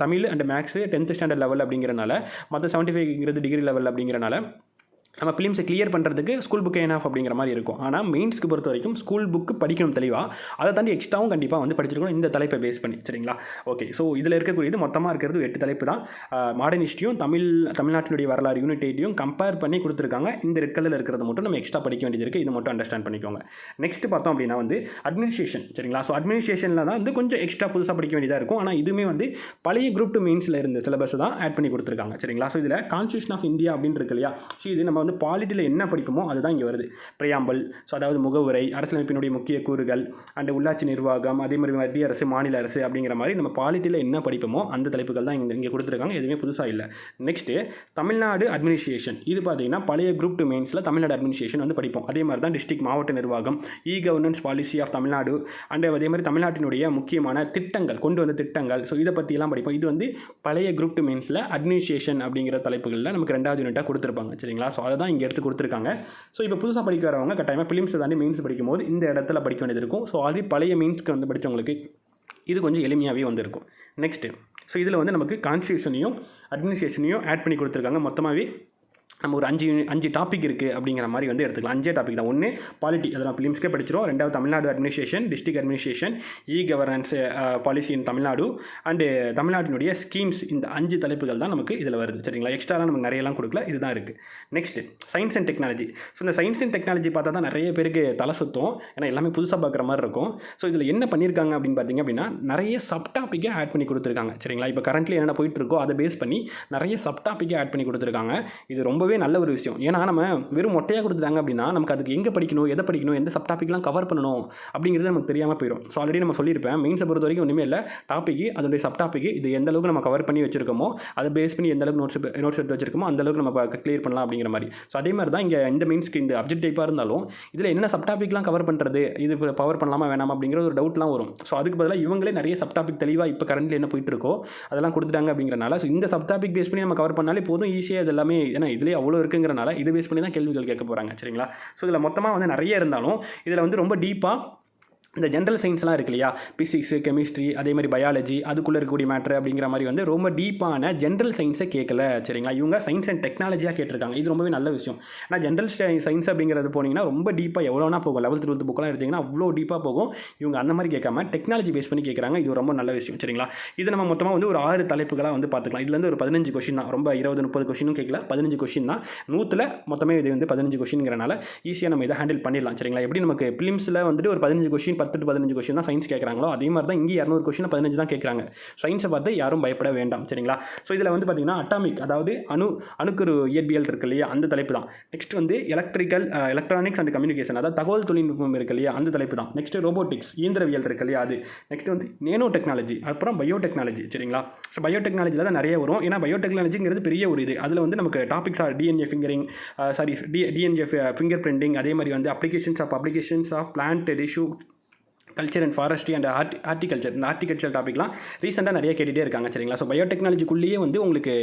Tamil and maths 10th standard level அப்படிங்கிறனால, மற்ற 75ங்கிறது டிகிரி லெவல் அப்படிங்கிறனால நம்ம பிலிம்ஸை கிளியர் பண்ணுறதுக்கு ஸ்கூல் புக்கே எனாஃப் அப்படிங்கிற மாதிரி இருக்கும். ஆனால் மெயின்ஸ்க்கு பொறுத்த வரைக்கும் ஸ்கூல் புக்கு படிக்கணும் தெளிவாக, அதை தாண்டி எக்ஸ்ட்ராவும் கண்டிப்பாக வந்து படிச்சிருக்கணும் இந்த தலைப்பை பேஸ் பண்ணி. சரிங்களா? ஓகே. ஸோ இதில் இருக்கக்கூடியது மொத்தமாக இருக்கிறது 8 தலைப்பு தான். மாடர்ன் ஹிஸ்ட்ரியும் தமிழ்நாட்டினுடைய வரலாறு யூனிட் 8யும் கம்பேர் பண்ணி கொடுத்துருக்காங்க. இந்த ரெட் கலரில் இருக்கிறது மட்டும் நம்ம எக்ஸ்ட்ரா படிக்க வேண்டியது இருக்குது. இது மட்டும் அண்டர்ஸ்டாண்ட் பண்ணிக்கோங்க. நெக்ஸ்ட் பார்த்தோம் அப்படின்னா வந்து அட்மினிஸ்ட்ரேஷன். சரிங்களா? ஸோ அட்மினிஸ்ட்ரேஷனில் தான் வந்து கொஞ்சம் எக்ஸ்ட்ரா புதுசாக படிக்க வேண்டியதாக இருக்கும். ஆனால் இதுவுமே வந்து பழைய குரூப் 2 மெயின்ஸில் இருந்த சிலபஸ் தான் ஆட் பண்ணி கொடுத்துருக்காங்க. சரிங்களா? ஸோ இதில் கான்ஸ்டியூஷன் ஆஃப் இந்தியா அப்படின்னு இருக்கு இல்லையா? ஸோ இது நம்ம வந்து பாலிட்டியில் என்ன படிப்போமோ அதுதான் இங்கே வருது. பிரியாம்பல், ஸோ அதாவது முகவுரை, அரசியலமைப்பினுடைய முக்கிய கூறுகள் அண்ட் உள்ளாட்சி நிர்வாகம், அதே மாதிரி மத்திய அரசு, மாநில அரசு அப்படிங்கிற மாதிரி நம்ம பாலிட்டியில் என்ன படிப்போமோ அந்த தலைப்புகள் தான் இங்கே கொடுத்துருக்காங்க. எதுவுமே புதுசாக இல்லை. Next Tamil Nadu administration. இது பார்த்தீங்கன்னா பழைய குரூப் 2 மெயின்ஸில் தமிழ்நாடு அட்மினிஸ்ட்ரேஷன் வந்து படிப்போம். அதே மாதிரி தான் டிஸ்ட்ரிக்ட் மாவட்ட நிர்வாகம், governance policy of Tamil Nadu and அதே மாதிரி தமிழ்நாட்டினுடைய முக்கியமான திட்டங்கள், கொண்டு வந்த திட்டங்கள், ஸோ இதை பற்றியெல்லாம் படிப்போம். இது வந்து பழைய குரூப் 2 மெயின்ஸில் அட்மினிஸ்ட்ரேஷன் அப்படிங்கிற தலைப்புகளில் நமக்கு 2வது யூனிட்டாக கொடுத்துருப்பாங்க. சரிங்களா? ஸோ அதை தான் இங்கே எடுத்து கொடுத்துருக்காங்க. ஸோ இப்போ புதுசாக படிக்க வரவங்க கட்டாயமாக பிலிம்ஸை தாண்டி மெயின்ஸ் படிக்கும்போது இந்த இடத்துல படிக்க வேண்டியது இருக்கும். ஸோ ஆல்ரெடி பழைய மெயின்ஸ்க்கு வந்து படித்தவங்களுக்கு இது கொஞ்சம் எளிமையாகவே வந்திருக்கும். நெக்ஸ்ட்டு, ஸோ இதில் வந்து நமக்கு கான்ஸ்டியூஷனையும் அட்மினிஸ்ட்ரேஷனையும் ஆட் பண்ணி கொடுத்துருக்காங்க. மொத்தமாகவே நம்ம ஒரு 5 டாபிக் இருக்குது அப்படிங்கிற மாதிரி வந்து எடுத்துக்கலாம். 5 டாபிக் தான். ஒன்று பாலிட்டி, அதை நம்ம பிலிம்ஸ்க்கே படிச்சிடும். 2வது Tamil Nadu administration, district administration, governance policy in Tamil Nadu and தமிழ்நாட்டினுடைய ஸ்கீம்ஸ். இந்த 5 தலைப்புகள் தான் நமக்கு இதில் வருது. சரிங்களா? எக்ஸ்ட்ராலாம் நமக்கு நிறையலாம் கொடுக்கல, இதுதான் இருக்குது. Next science and technology. So இந்த சயின்ஸ் அண்ட் டெக்னாலஜி பார்த்தா தான் நிறைய பேருக்கு தலை சுத்தம். ஏன்னா எல்லாமே புதுசாக பார்க்குற மாதிரி இருக்கும். ஸோ இதில் என்ன பண்ணியிருக்காங்க அப்படின்னு பார்த்தீங்க அப்படின்னா நிறைய சப் டாப்பிக்கை ஆட் பண்ணி கொடுத்துருக்காங்க. சரிங்களா? இப்போ கரண்ட்லி என்னென்ன போயிட்டு இருக்கோ அதை பேஸ் பண்ணி நிறைய சப் டாப்பிக்கை ஆட் பண்ணி கொடுத்துருக்காங்க. இது ரொம்பவே நல்ல ஒரு விஷயம். ஏன்னா நம்ம வெறும் மொட்டையாக கொடுத்துட்டாங்க அப்படின்னா நமக்கு அதுக்கு எங்கே படிக்கணும், எதை படிக்கணும், எந்த சப் டாப்பிக்லாம் கவர் பண்ணணும் அப்படிங்கிறது நமக்கு தெரியாமல் போயிடும். ஸோ ஆல்ரெடி நம்ம சொல்லியிருப்பேன், மெயின்ஸை பொறுத்த வரைக்கும் ஒன்றுமே இல்லை. டாப்பிக்கு, அதோடைய சப் டாப்பிக்கு, இது எந்த அளவுக்கு நம்ம கவர் பண்ணி வச்சிருக்கோமோ அதை பேஸ் பண்ணி எந்த அளவுக்கு நோட்ஸ் எடுத்து வச்சிருக்கோமோ அந்த அளவுக்கு நம்ம கிளியர் பண்ணலாம் அப்படிங்கிற மாதிரி. ஸோ அதே மாதிரி தான் இங்கே இந்த மெயின்ஸ்க்கு இந்த அப்ஜெக்ட் டைப்பாக இருந்தாலும் இதில் என்ன சப் டாப்பிக்லாம் கவர் பண்ணுறது, இது பவர் பண்ணலாமா வேணாமா அப்படிங்கிற ஒரு டவுட்லாம் வரும். ஸோ அதுக்கு பதிலாக இவங்களே நிறைய சப் டாப்பிக் தெளிவாக இப்போ கரண்ட்லி என்ன போயிட்டு இருக்கோ அதெல்லாம் கொடுத்துட்டாங்க அப்படிங்கிறனால ஸோ இந்த சப் டாப்பிக் பேஸ் பண்ணி நம்ம கவர் பண்ணாலே போதும், ஈஸியாக இது எல்லாமே. ஏன்னா இதுலேயே அவ்வளோ இருக்குங்கிறனால இது பேஸ் பண்ணி தான் கேள்விகள் கேட்க போகிறாங்க. சரிங்களா? ஸோ இதில் மொத்தமாக வந்து நிறைய இருந்தாலும் இதில் வந்து ரொம்ப டீப்பாக இந்த ஜென்ரல் சயின்ஸ்லாம் இருக்கு இல்லையா, பிசிக்ஸு, கெமிஸ்ட்ரி, அதே மாதிரி பயாலஜி, அதுக்குள்ளே இருக்கக்கூடிய மேட்ரு அப்படிங்கிற மாதிரி வந்து ரொம்ப டீப்பான ஜென்ரல் சயின்ஸை கேட்கல. சரிங்களா? இவங்க சயின்ஸ் அண்ட் டெக்னாலஜியாக கேட்டிருக்காங்க. இது ரொம்பவே நல்ல விஷயம். ஆனால் ஜென்ரல் சயின்ஸ் அப்படிங்கிறது போனீங்கன்னா ரொம்ப டீப்பாக எவ்வளோனா போகும். 11th 12th புக்கெலாம் எடுத்திங்கன்னா அவ்வளோ டீப்பாக போகும். இவங்க அந்த மாதிரி கேட்காம டெக்னாலஜி பேஸ் பண்ணி கேட்குறாங்க. இது ரொம்ப நல்ல விஷயம். சரிங்களா? இது நம்ம மொத்தமாக வந்து ஒரு 6 தலைப்புகளாக வந்து பார்த்துக்கலாம். இதுலேருந்து ஒரு 15 கொஷின் தான். ரொம்ப 20-30 கொஷினும் கேட்கல, 15 கொஷின் தான். 100ல் மொத்தமே இது வந்து 15 கொஷின்ங்கிறனால ஈஸியாக நம்ம இதை ஹேண்டில் பண்ணிடலாம். சரிங்களா? எப்படி நமக்கு பிலிம்ஸில் வந்துட்டு ஒரு 15 கொஷின் 10 to 15 கொஷின் தான் சயின்ஸ் கேட்குறாங்களோ அதே மாதிரி தான் இங்கே 200 கொஷின் 15 தான் கேட்குறாங்க. சயின்ஸை பார்த்து யாரும் பயப்பட வேண்டாம். சரிங்களா? ஸோ இதில் வந்து பார்த்தீங்கன்னா அட்டாமிக், அதாவது அணுக்கரு இயற்பியல் இருக்கு இல்லையா, அந்த தலைப்பு தான். நெக்ஸ்ட் வந்து எலக்ட்ரானிக்ஸ் அண்ட் கம்யூனிகேஷன், அதாவது தகவல் தொழில்நுட்பம் இருக்கு இல்லையா, அந்த தலைப்பு தான். நெக்ஸ்ட் ரோபோட்டிக்ஸ், இயந்திரவியல் இருக்கு இல்லையா, அது. நெக்ஸ்ட் வந்து நேனோ டெக்னாலஜி, அப்புறம் பயோடெக்னாலஜி. சரிங்களா? ஸோ பயோடெக்னாலஜியில் தான் நிறைய வரும். ஏன்னா பயோடெக்னாலஜிங்கிறது பெரிய ஒரு இது. அதில் வந்து நமக்கு topics are DNA fingerprinting, அதே மாதிரி வந்து applications of plant tissue culture and forestry and horticulture டாபிக்லாம் ரீசெண்டாக நிறைய கேட்டுகிட்டே இருக்காங்க. சரிங்களா? ஸோ பயோடெக்னாலஜிக்குள்ளேயே வந்து உங்களுக்கு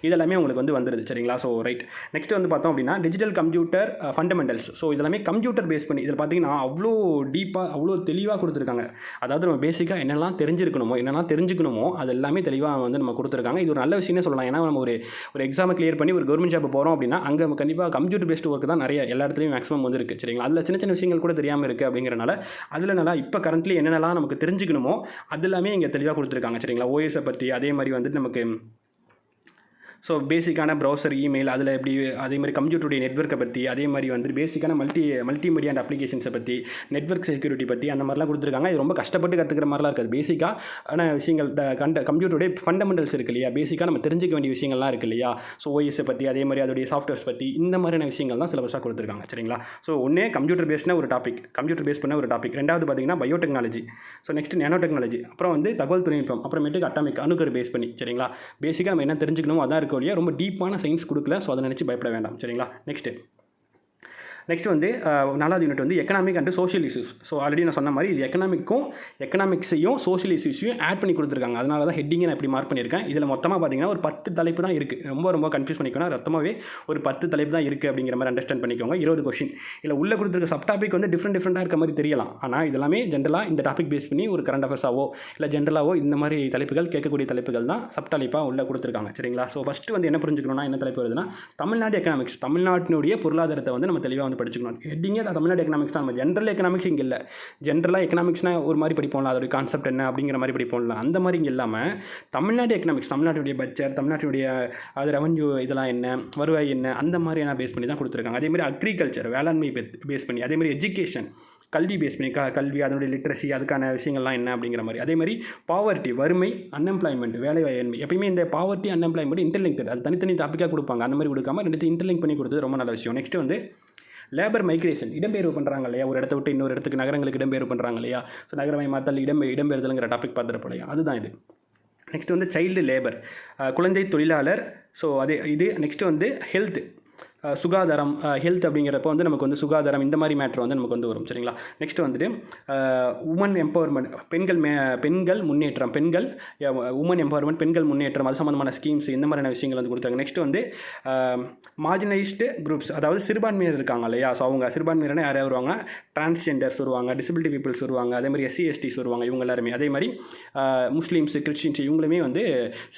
இதெல்லாமே உங்களுக்கு வந்து வந்துடுது. சரிங்களா? So right. நெக்ஸ்ட் வந்து பார்த்தோம் அப்படின்னா டிஜிட்டல் கம்ப்யூட்டர் ஃபண்டமெண்டல்ஸ். ஸோ இதெல்லாமே கம்ப்யூட்டர் பேஸ் பண்ணி இதில் பார்த்தீங்கன்னா அவ்வளோ டீப்பாக அவ்வளோ தெளிவாக கொடுத்துருக்காங்க. அதாவது நம்ம பேசிக்காக என்னெல்லாம் தெரிஞ்சுக்கணுமோ அது எல்லாமே தெளிவாக வந்து நம்ம கொடுத்துருக்காங்க. இது ஒரு நல்ல விஷயமே சொல்லலாம். ஏன்னா நம்ம ஒரு எக்ஸாமை கிளியர் பண்ணி ஒரு கவர்மெண்ட் ஜாப் போகிறோம் அப்படின்னா அங்கே கண்டிப்பாக கம்ப்யூட்டர் பேஸ்டு ஒர்க் தான் நிறைய எல்லா இடத்துலையும் மேக்ஸிமம் வந்து இருக்குது. சரிங்களா? அதில் சின்ன விஷயங்கள் கூட தெரியாமல் இருக்குது அப்படிங்கிறனால அதில் நல்லா இப்போ கரண்ட்லி என்னென்னலாம் நமக்கு தெரிஞ்சுக்கணுமோ அது எல்லாமே இங்கே தெளிவாக கொடுத்துருக்காங்க. சரிங்களா? ஓஎஸை பற்றி, அதே மாதிரி வந்துட்டு நமக்கு ஸோ பேசிக்கான ப்ரௌசர், இமெயில், அதில் எப்படி, அதே மாதிரி கம்ப்யூட்டருடைய நெட்வொர்க்கை பற்றி, அதே மாதிரி வந்து பேசிக்கான மல்டிமீடியா அண்ட் அப்ளிகேஷன்ஸை பற்றி, நெட்வொர்க் செக்யூரிட்டி பற்றி அந்த மாதிரிலாம் கொடுத்துருக்காங்க. இது ரொம்ப கஷ்டப்பட்டு கற்றுக்கிற மாதிரிலாம் இருக்காது. பேசிக்கான விஷயங்கள் கம்ப்யூட்டருடைய ஃபண்டமெண்டல்ஸ் இருக்கு இல்லையா, பேசிக்காக நம்ம தெரிஞ்சிக்க வேண்டிய விஷயங்கள்லாம் இருக்குது இல்லையா. ஸோ ஓஎஸை பற்றி, அதே மாதிரி அதோடைய சாஃப்ட்வேர்ஸ் பற்றி, இந்த மாதிரியான விஷயங்கள் தான் சிலபஸாக கொடுத்துருக்காங்க. சரிங்களா? ஸோ ஒன்றே கம்ப்யூட்டர் பேஸ் பண்ண ஒரு டாபிக். ரெண்டாவது பார்த்தீங்கன்னா biotechnology. So next nano technology, அப்புறம் வந்து தகவல் தொழில்நுட்பம், அப்புறமேட்டுக்கு அட்டாமிக், அணுக்கரு பேஸ் பண்ணி. சரிங்களா? பேசிக்காக நம்ம என்ன தெரிஞ்சுக்கணுமோ அதான் இருக்கும். ரொம்ப டீப்பான சயின்ஸ் கொடுக்கல. ஸோ அதை நினச்சி பயப்பட வேண்டாம். சரிங்களா? நெக்ஸ்ட்டு நெக்ஸ்ட் வந்து 4வது யூனிட் வந்து economic and social issues. So already நான் சொன்ன மாதிரி இது எக்கனாமிக்ஸையும் சோஷியல் இஷ்யூஸையும் ஆட் பண்ணி கொடுத்துருக்காங்க. அதனால தான் ஹெட்டிங்கை நான் இப்படி மார்க் பண்ணியிருக்கேன். இதில் மொத்தமாக பார்த்தீங்கன்னா ஒரு 10 தலைப்பு தான் இருக்குது. ரொம்ப கன்ஃபியூஸ் பண்ணிக்கணும். மொத்தமாகவே ஒரு 10 தலைப்பு தான் இருக்குது அப்படிங்கிற மாதிரி அண்டர்ஸ்டாண்ட் பண்ணிக்கோங்க. 20 கொஷின் இல்லை உள்ளே கொடுத்துருக்க சப் டாபிக் வந்து டிஃப்ரெண்ட்டாக இருக்க மாதிரி தெரியலாம். ஆனால் இதெல்லாமே ஜென்ரலாக இந்த டாபிக் பேஸ் பண்ணி ஒரு கரண்ட் அஃபேர்ஸாவோ இல்லை ஜென்ரலாவோ இந்த மாதிரி தலைப்புகள் கேட்கக்கூடிய தலைப்புகள் தான் சப் தலைப்பாக உள்ளே கொடுத்துருக்காங்க. சரிங்களா? ஸோ ஃபஸ்ட்டு வந்து என்ன புரிஞ்சுக்கணும்னா என்ன தலைப்பு வருதுன்னா தமிழ்நாடு எக்கனாமிக்ஸ், தமிழ்நாட்டினுடைய பொருளாதாரத்தை வந்து நம்ம தெளிவாக வந்து படிச்சுக்கணும். ஹெட்டிங்கே தமிழ்நாடு எக்கனாமிக்ஸ் தான். நம்ம ஜென்ரல் எக்கனாமிக்ஸ் இங்கே இல்லை. ஜென்ரலாக எக்கனாமிக்ஸ்னால் ஒரு மாதிரி படிப்போம்ல, அதோடைய கான்செப்ட் என்ன அப்படிங்கிற மாதிரி படிப்போம்ல, அந்த மாதிரி இங்கே இல்லாமல் தமிழ்நாடு எக்கனாமிக்ஸ், தமிழ்நாட்டுடைய பட்ஜெட், தமிழ்நாட்டுடைய அது ரெவன்யூ இதெல்லாம் என்ன, வருவாய் என்ன, அந்த மாதிரியான பேஸ் பண்ணி தான் கொடுத்துருக்காங்க. அதேமாதிரி அக்ரிகல்ச்சர், வேளாண்மை பேஸ் பண்ணி, அதேமாதிரி எஜுகேஷன், கல்வி பேஸ் பண்ணி கல்வி, அதனுடைய லிட்ரஸி, அதுக்கான விஷயங்கள்லாம் என்ன அப்படிங்கிற மாதிரி. அதேமாதிரி பாவர்ட்டி, வறுமை, அன்எம்ப்ளாய்மெண்ட், வேலைவாய்மை. எப்பயுமே இந்த பாவர்ட்டி அன்எம்ப்ளாய்மெண்ட் இன்டர்லிங்க்டு, அது தனித்தனி டாப்பிக்காக கொடுப்பாங்க. அந்த மாதிரி கொடுக்காம ரெண்டு இன்டர்லிங்க் பண்ணி கொடுத்தது ரொம்ப நல்ல விஷயம். நெக்ஸ்ட் வந்து லேபர் மைக்ரேஷன், இடம்பெயர்வு பண்ணுறாங்க இல்லையா, ஒரு இடத்த விட்டு இன்னொரு இடத்துக்கு நகரங்களுக்கு இடம்பெயர்வு பண்ணுறாங்க இல்லையா. ஸோ நகரமயமாத்தல், இடம்பெயர்தலுங்கிற டாபிக் பார்த்துருப்போம். அதுதான் இது. நெக்ஸ்ட் வந்து சைல்டு லேபர், குழந்தை தொழிலாளர். ஸோ இது நெக்ஸ்ட் வந்து ஹெல்த், சுகாதாரம், ஹெல்த் அப்படிங்கிறப்ப வந்து நமக்கு வந்து சுகாதாரம் இந்த மாதிரி மேட்ரு வந்து நமக்கு வந்து வரும். சரிங்களா? நெக்ஸ்ட் வந்துட்டு உமன் எம்பவர்மெண்ட், பெண்கள் முன்னேற்றம், உமன் எம்பவர்மெண்ட், பெண்கள் முன்னேற்றம், அது சம்மந்தமான ஸ்கீம்ஸ், இந்த மாதிரியான விஷயங்கள் வந்து கொடுத்தாங்க. நெக்ஸ்ட் வந்து மார்ஜினைஸ்டு குரூப்ஸ், அதாவது சிறுபான்மையினர் இருக்காங்க இல்லையா. ஸோ அவங்க சிறுபான்மையினர் யார் வருவாங்க, டிரான்ஸ்ஜெண்டர்ஸ் வருவாங்க, டிசபிலிட்டி பீப்புள்ஸ் வருவாங்க, அதே மாதிரி SC STs வருவாங்க, இவங்க எல்லாருமே. அதே மாதிரி முஸ்லீம்ஸ், கிறிஸ்டின்ஸ், இவங்களுமே வந்து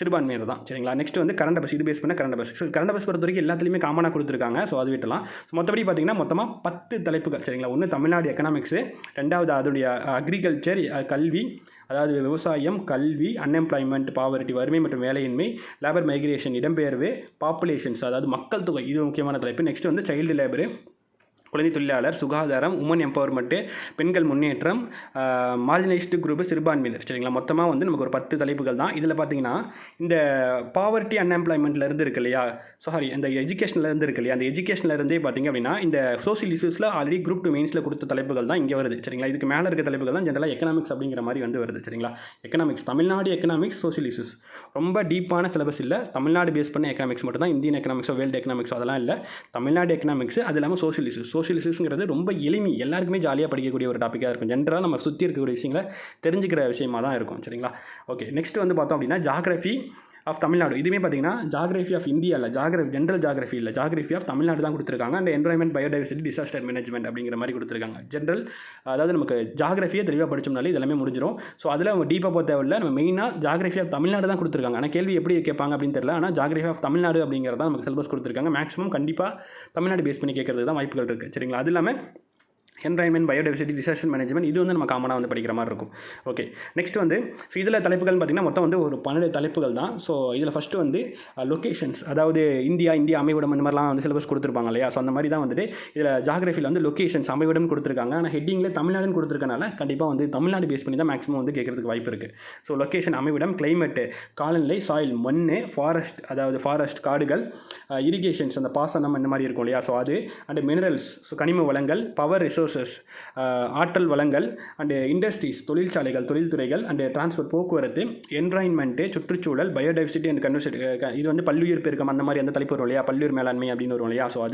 சிறுபான்மையினர் தான். சரிங்களா? நெக்ஸ்ட் வந்து கரண்ட் அஃபேர்ஸ், இது பேஸ் பண்ண current affairs. So current affairs பொறுத்த வரைக்கும் எல்லாத்துலேயுமே காமனாக கொடுத்துருக்காங்க. ஸோ அது விட்டலாம். ஸோ மற்றபடி பார்த்தீங்கன்னா மொத்தமாக 10 தலைப்புகள். சரிங்களா? ஒன்று தமிழ்நாடு எக்கனாமிக்ஸு, ரெண்டாவது அதோடைய அக்ரிகல்ச்சர், கல்வி, அதாவது விவசாயம், கல்வி, அன்எம்ப்ளாய்மெண்ட், பாவர்ட்டி, வறுமை மற்றும் வேலையின்மை, லேபர் மைக்ரேஷன், இடம்பெயர்வு, பாப்புலேஷன்ஸ், அதாவது மக்கள் தொகை, இது முக்கியமான தலைப்பு. நெக்ஸ்ட் வந்து சைல்டு லேபரு, குழந்தை தொழிலாளர், சுகாதாரம், உமன் எம்பவர்மெண்ட்டு, பெண்கள் முன்னேற்றம், மார்ஜினைஸ்டு குரூப்பு, சிறுபான்மையினர். சரிங்களா? மொத்தமாக வந்து நமக்கு ஒரு 10 தலைப்புகள் தான். இதில் பார்த்தீங்கன்னா இந்த பாவர்ட்டி அன்எம்ப்ளாய்மெண்ட்லேருந்து இருக்கு இல்லையா, இந்த எஜுகேஷன்லேருந்து இருக்கு இல்லையா, அந்த எஜுகேஷன்லேருந்தே பார்த்திங்க அப்படின்னா இந்த சோஷியல் இஷ்யூஸில் ஆல்ரெடி குரூப் 2 மெயின்ஸில் கொடுத்த தலைப்புகள் தான் இங்கே வருது. சரிங்களா? இதுக்கு மேலே இருக்க தலைப்புகள் தான் ஜென்ரலாக எக்கனாமிக்ஸ் அப்படிங்கிற மாதிரி வந்து வருது. சரிங்களா? Economics, Tamil Nadu economics, social issues, ரொம்ப டீப்பான சிலபஸ் இல்லை. தமிழ்நாடு பேஸ் பண்ண எக்கனாமிக்ஸ் மட்டும் தான். இந்தியன் எக்கனாமிக்ஸோ வேர்ல்டு எக்கனாமிக்ஸோ அதெல்லாம் இல்லை. தமிழ்நாடு எக்கனாமிக்ஸ், அது இல்லாமல் சோஷியல் இஷ்யூஸ்ங்கிறது ரொம்ப எளிமை, எல்லாருக்குமே ஜாலியாக படிக்கக்கூடிய ஒரு டாப்பிக்காக இருக்கும். ஜென்ரலாக நம்ம சுற்றி இருக்கக்கூடிய விஷயங்களை தெரிஞ்சுக்கிற விஷயமாக தான் இருக்கும். சரிங்களா? ஓகே. நெக்ஸ்ட் வந்து பார்த்தோம் அப்படின்னா ஜாகிரஃபி ஆஃப் தமிழ்நாடு. இதுவுமே பார்த்தீங்கன்னா ஜாகிரஃபி ஆஃப் இந்தியா இல்லை, ஜென்ரல் ஜாகிரஃபி இல்லை, ஜாகிரஃபி ஆஃப் தமிழ்நாடு தான் கொடுத்துருக்காங்க. And environment, biodiversity, disaster management அப்படிங்கிற மாதிரி கொடுத்துருக்காங்க. ஜென்ரல், அதாவது நமக்கு ஜாகிரஃபியை தெளிவாக படித்தோம்னாலே இதெல்லாமே முடிஞ்சிடும். ஸோ அதில் நம்ம டீப்பாக போக தேவையில்லை. நம்ம மெயினாக ஜாகிரஃபி ஆஃப் தமிழ்நாடு தான் கொடுத்துருக்காங்க. ஆனால் கேள்வி எப்படி கேட்பாங்க அப்படின்னு தெரியல. ஆனால் ஜாகிரஃபி ஆஃப் தமிழ்நாடு அப்படிங்கிறத நமக்கு சிலபஸ் கொடுத்துருக்காங்க. மேக்ஸிமம் கண்டிப்பாக தமிழ்நாடு பேஸ் பண்ணி கேட்கறது தான் வாய்ப்புகள் இருக்குது. சரிங்களா? அது இல்லாமல் என்வரான்மெண்ட், பயோடைவர்சிட்டி, டிசாஸ்டர் மேனேஜ்மெண்ட், இது வந்து நம்ம காமனாக வந்து படிக்கிற மாதிரி இருக்கும். ஓகே. நெக்ஸ்ட் வந்து ஸோ இதில் தலைப்புகள் பார்த்திங்கன்னா மொத்தம் வந்து ஒரு 12 தலைப்புகள் தான். ஸோ இதில் ஃபஸ்ட்டு வந்து லொக்கேஷன்ஸ், அதாவது இந்தியா அமைவிடம், அந்த மாதிரிலாம் வந்து சிலபஸ் கொடுத்துருப்பாங்க இல்லையா. ஸோ அந்த மாதிரி தான் வந்துட்டு இதில் ஜாகிரஃபியில் வந்து லொக்கேஷன்ஸ், அமைவிடம் கொடுத்துருக்காங்க. ஆனால் ஹெட்டிங்கில் தமிழ்நாடுன்னு கொடுத்துருக்கனால கண்டிப்பாக வந்து தமிழ்நாடு பேஸ் பண்ணி தான் மேக்ஸிமம் வந்து கேட்கறதுக்கு வாய்ப்பு இருக்குது. ஸோ லொக்கேஷன், அமைவிடம், கிளைமேட்டு, காலநிலை, சாயில், மண், ஃபாரஸ்ட், அதாவது ஃபாரஸ்ட், காடுகள், இரிகேஷன்ஸ், அந்த பாசனம் இந்த மாதிரி இருக்கும் இல்லையா. ஸோ அது அண்ட் மினரல்ஸ், ஸோ கனிம வளங்கள், பவர் ரிசோர்ஸஸ், ஆற்றல் வளங்கள், அண்டு இண்டஸ்ட்ரீஸ், தொழிற்சாலைகள், தொழில்துறைகள், அண்டு டிரான்ஸ்போர்ட், போக்குவரத்து, என்வரான்மெண்ட்டு, சுற்றுச்சூழல், பயோடைவர்சிட்டி அண்ட் கன்வர்சேஷன், இது வந்து பல்லுயிர் பெருக்கம், அந்த மாதிரி அந்த தலைப்பு வரும் இல்லையா, பல்லுயிர் மேலாண்மை அப்படின்னு வரும் இல்லையா. ஸோ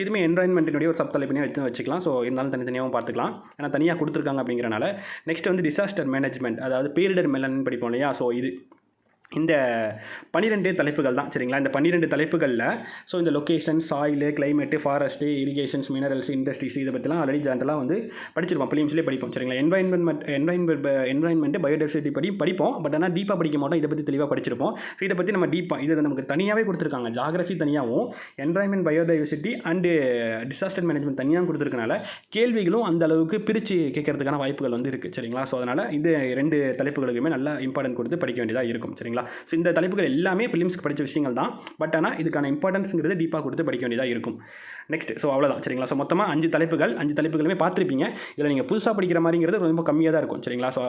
இதுவுமே என்வரான்மெண்ட்டினுடைய ஒரு சப் தலைப்பினே வச்சுக்கலாம். ஸோ இருந்தாலும் தனித்தனியாகவும் பார்த்துக்கலாம், ஏன்னா தனியாக கொடுத்துருக்காங்க அப்படிங்கிறனால. நெக்ஸ்ட் வந்து டிசாஸ்டர் மேனேஜ்மெண்ட், அதாவது பேரிடர் மேலாண்மை படிப்போம் இல்லையா. ஸோ இந்த 12 தலைப்புகள் தான். சரிங்களா? இந்த 12 தலைப்புகளில் ஸோ இந்த location, soil, climate, forest, irrigations, minerals, industries, இதை பற்றிலாம் ஆல்ரெடி ஜென்ரலாக வந்து படிச்சிருப்போம், பிலிம்ஸ்லேயே படிப்போம். சரிங்களா? என்வரான்மெண்ட், பயோடைவர்சிட்டி படிப்போம். பட் ஆனால் டீப்பாக படிக்க மாட்டோம். இதை பற்றி தெளிவாக படிச்சிருப்போம். ஸோ இதை பற்றி நம்ம டீப்பாக இது நமக்கு தனியாகவே கொடுத்துருக்காங்க. ஜாகிரஃபி தனியாகவும், environment, biodiversity and disaster management தனியாக கொடுத்துருக்கனால கேள்விகளும் அந்த அளவுக்கு பிரித்து கேட்கறதுக்கான வாய்ப்புகள் வந்து இருக்குது. சரிங்களா? ஸோ அதனால் இது 2 தலைப்புகளுக்குமே நல்லா இம்பார்ட்டன்ட் கொடுத்து படிக்க வேண்டியதாக இருக்கும். சரிங்களா? ஸோ இந்த தலைப்புகள் எல்லாமே பிலிம்ஸ்க்கு படித்த விஷயங்கள் தான். பட் ஆனால் இதுக்கான இம்பார்ட்டன்ஸுங்கிறது டீப்பாக கொடுத்து படிக்க வேண்டியதாக இருக்கும். நெக்ஸ்ட் ஸோ அவ்வளோதான். சரிங்களா? ஸோ மொத்தமாக 5 தலைப்புகளுமே பார்த்துருப்பீங்க. இதில் நீங்கள் புதுசாக படிக்கிற மாதிரிங்கிறது ரொம்ப கம்மியாக தான் இருக்கும். சரிங்களா? ஸோ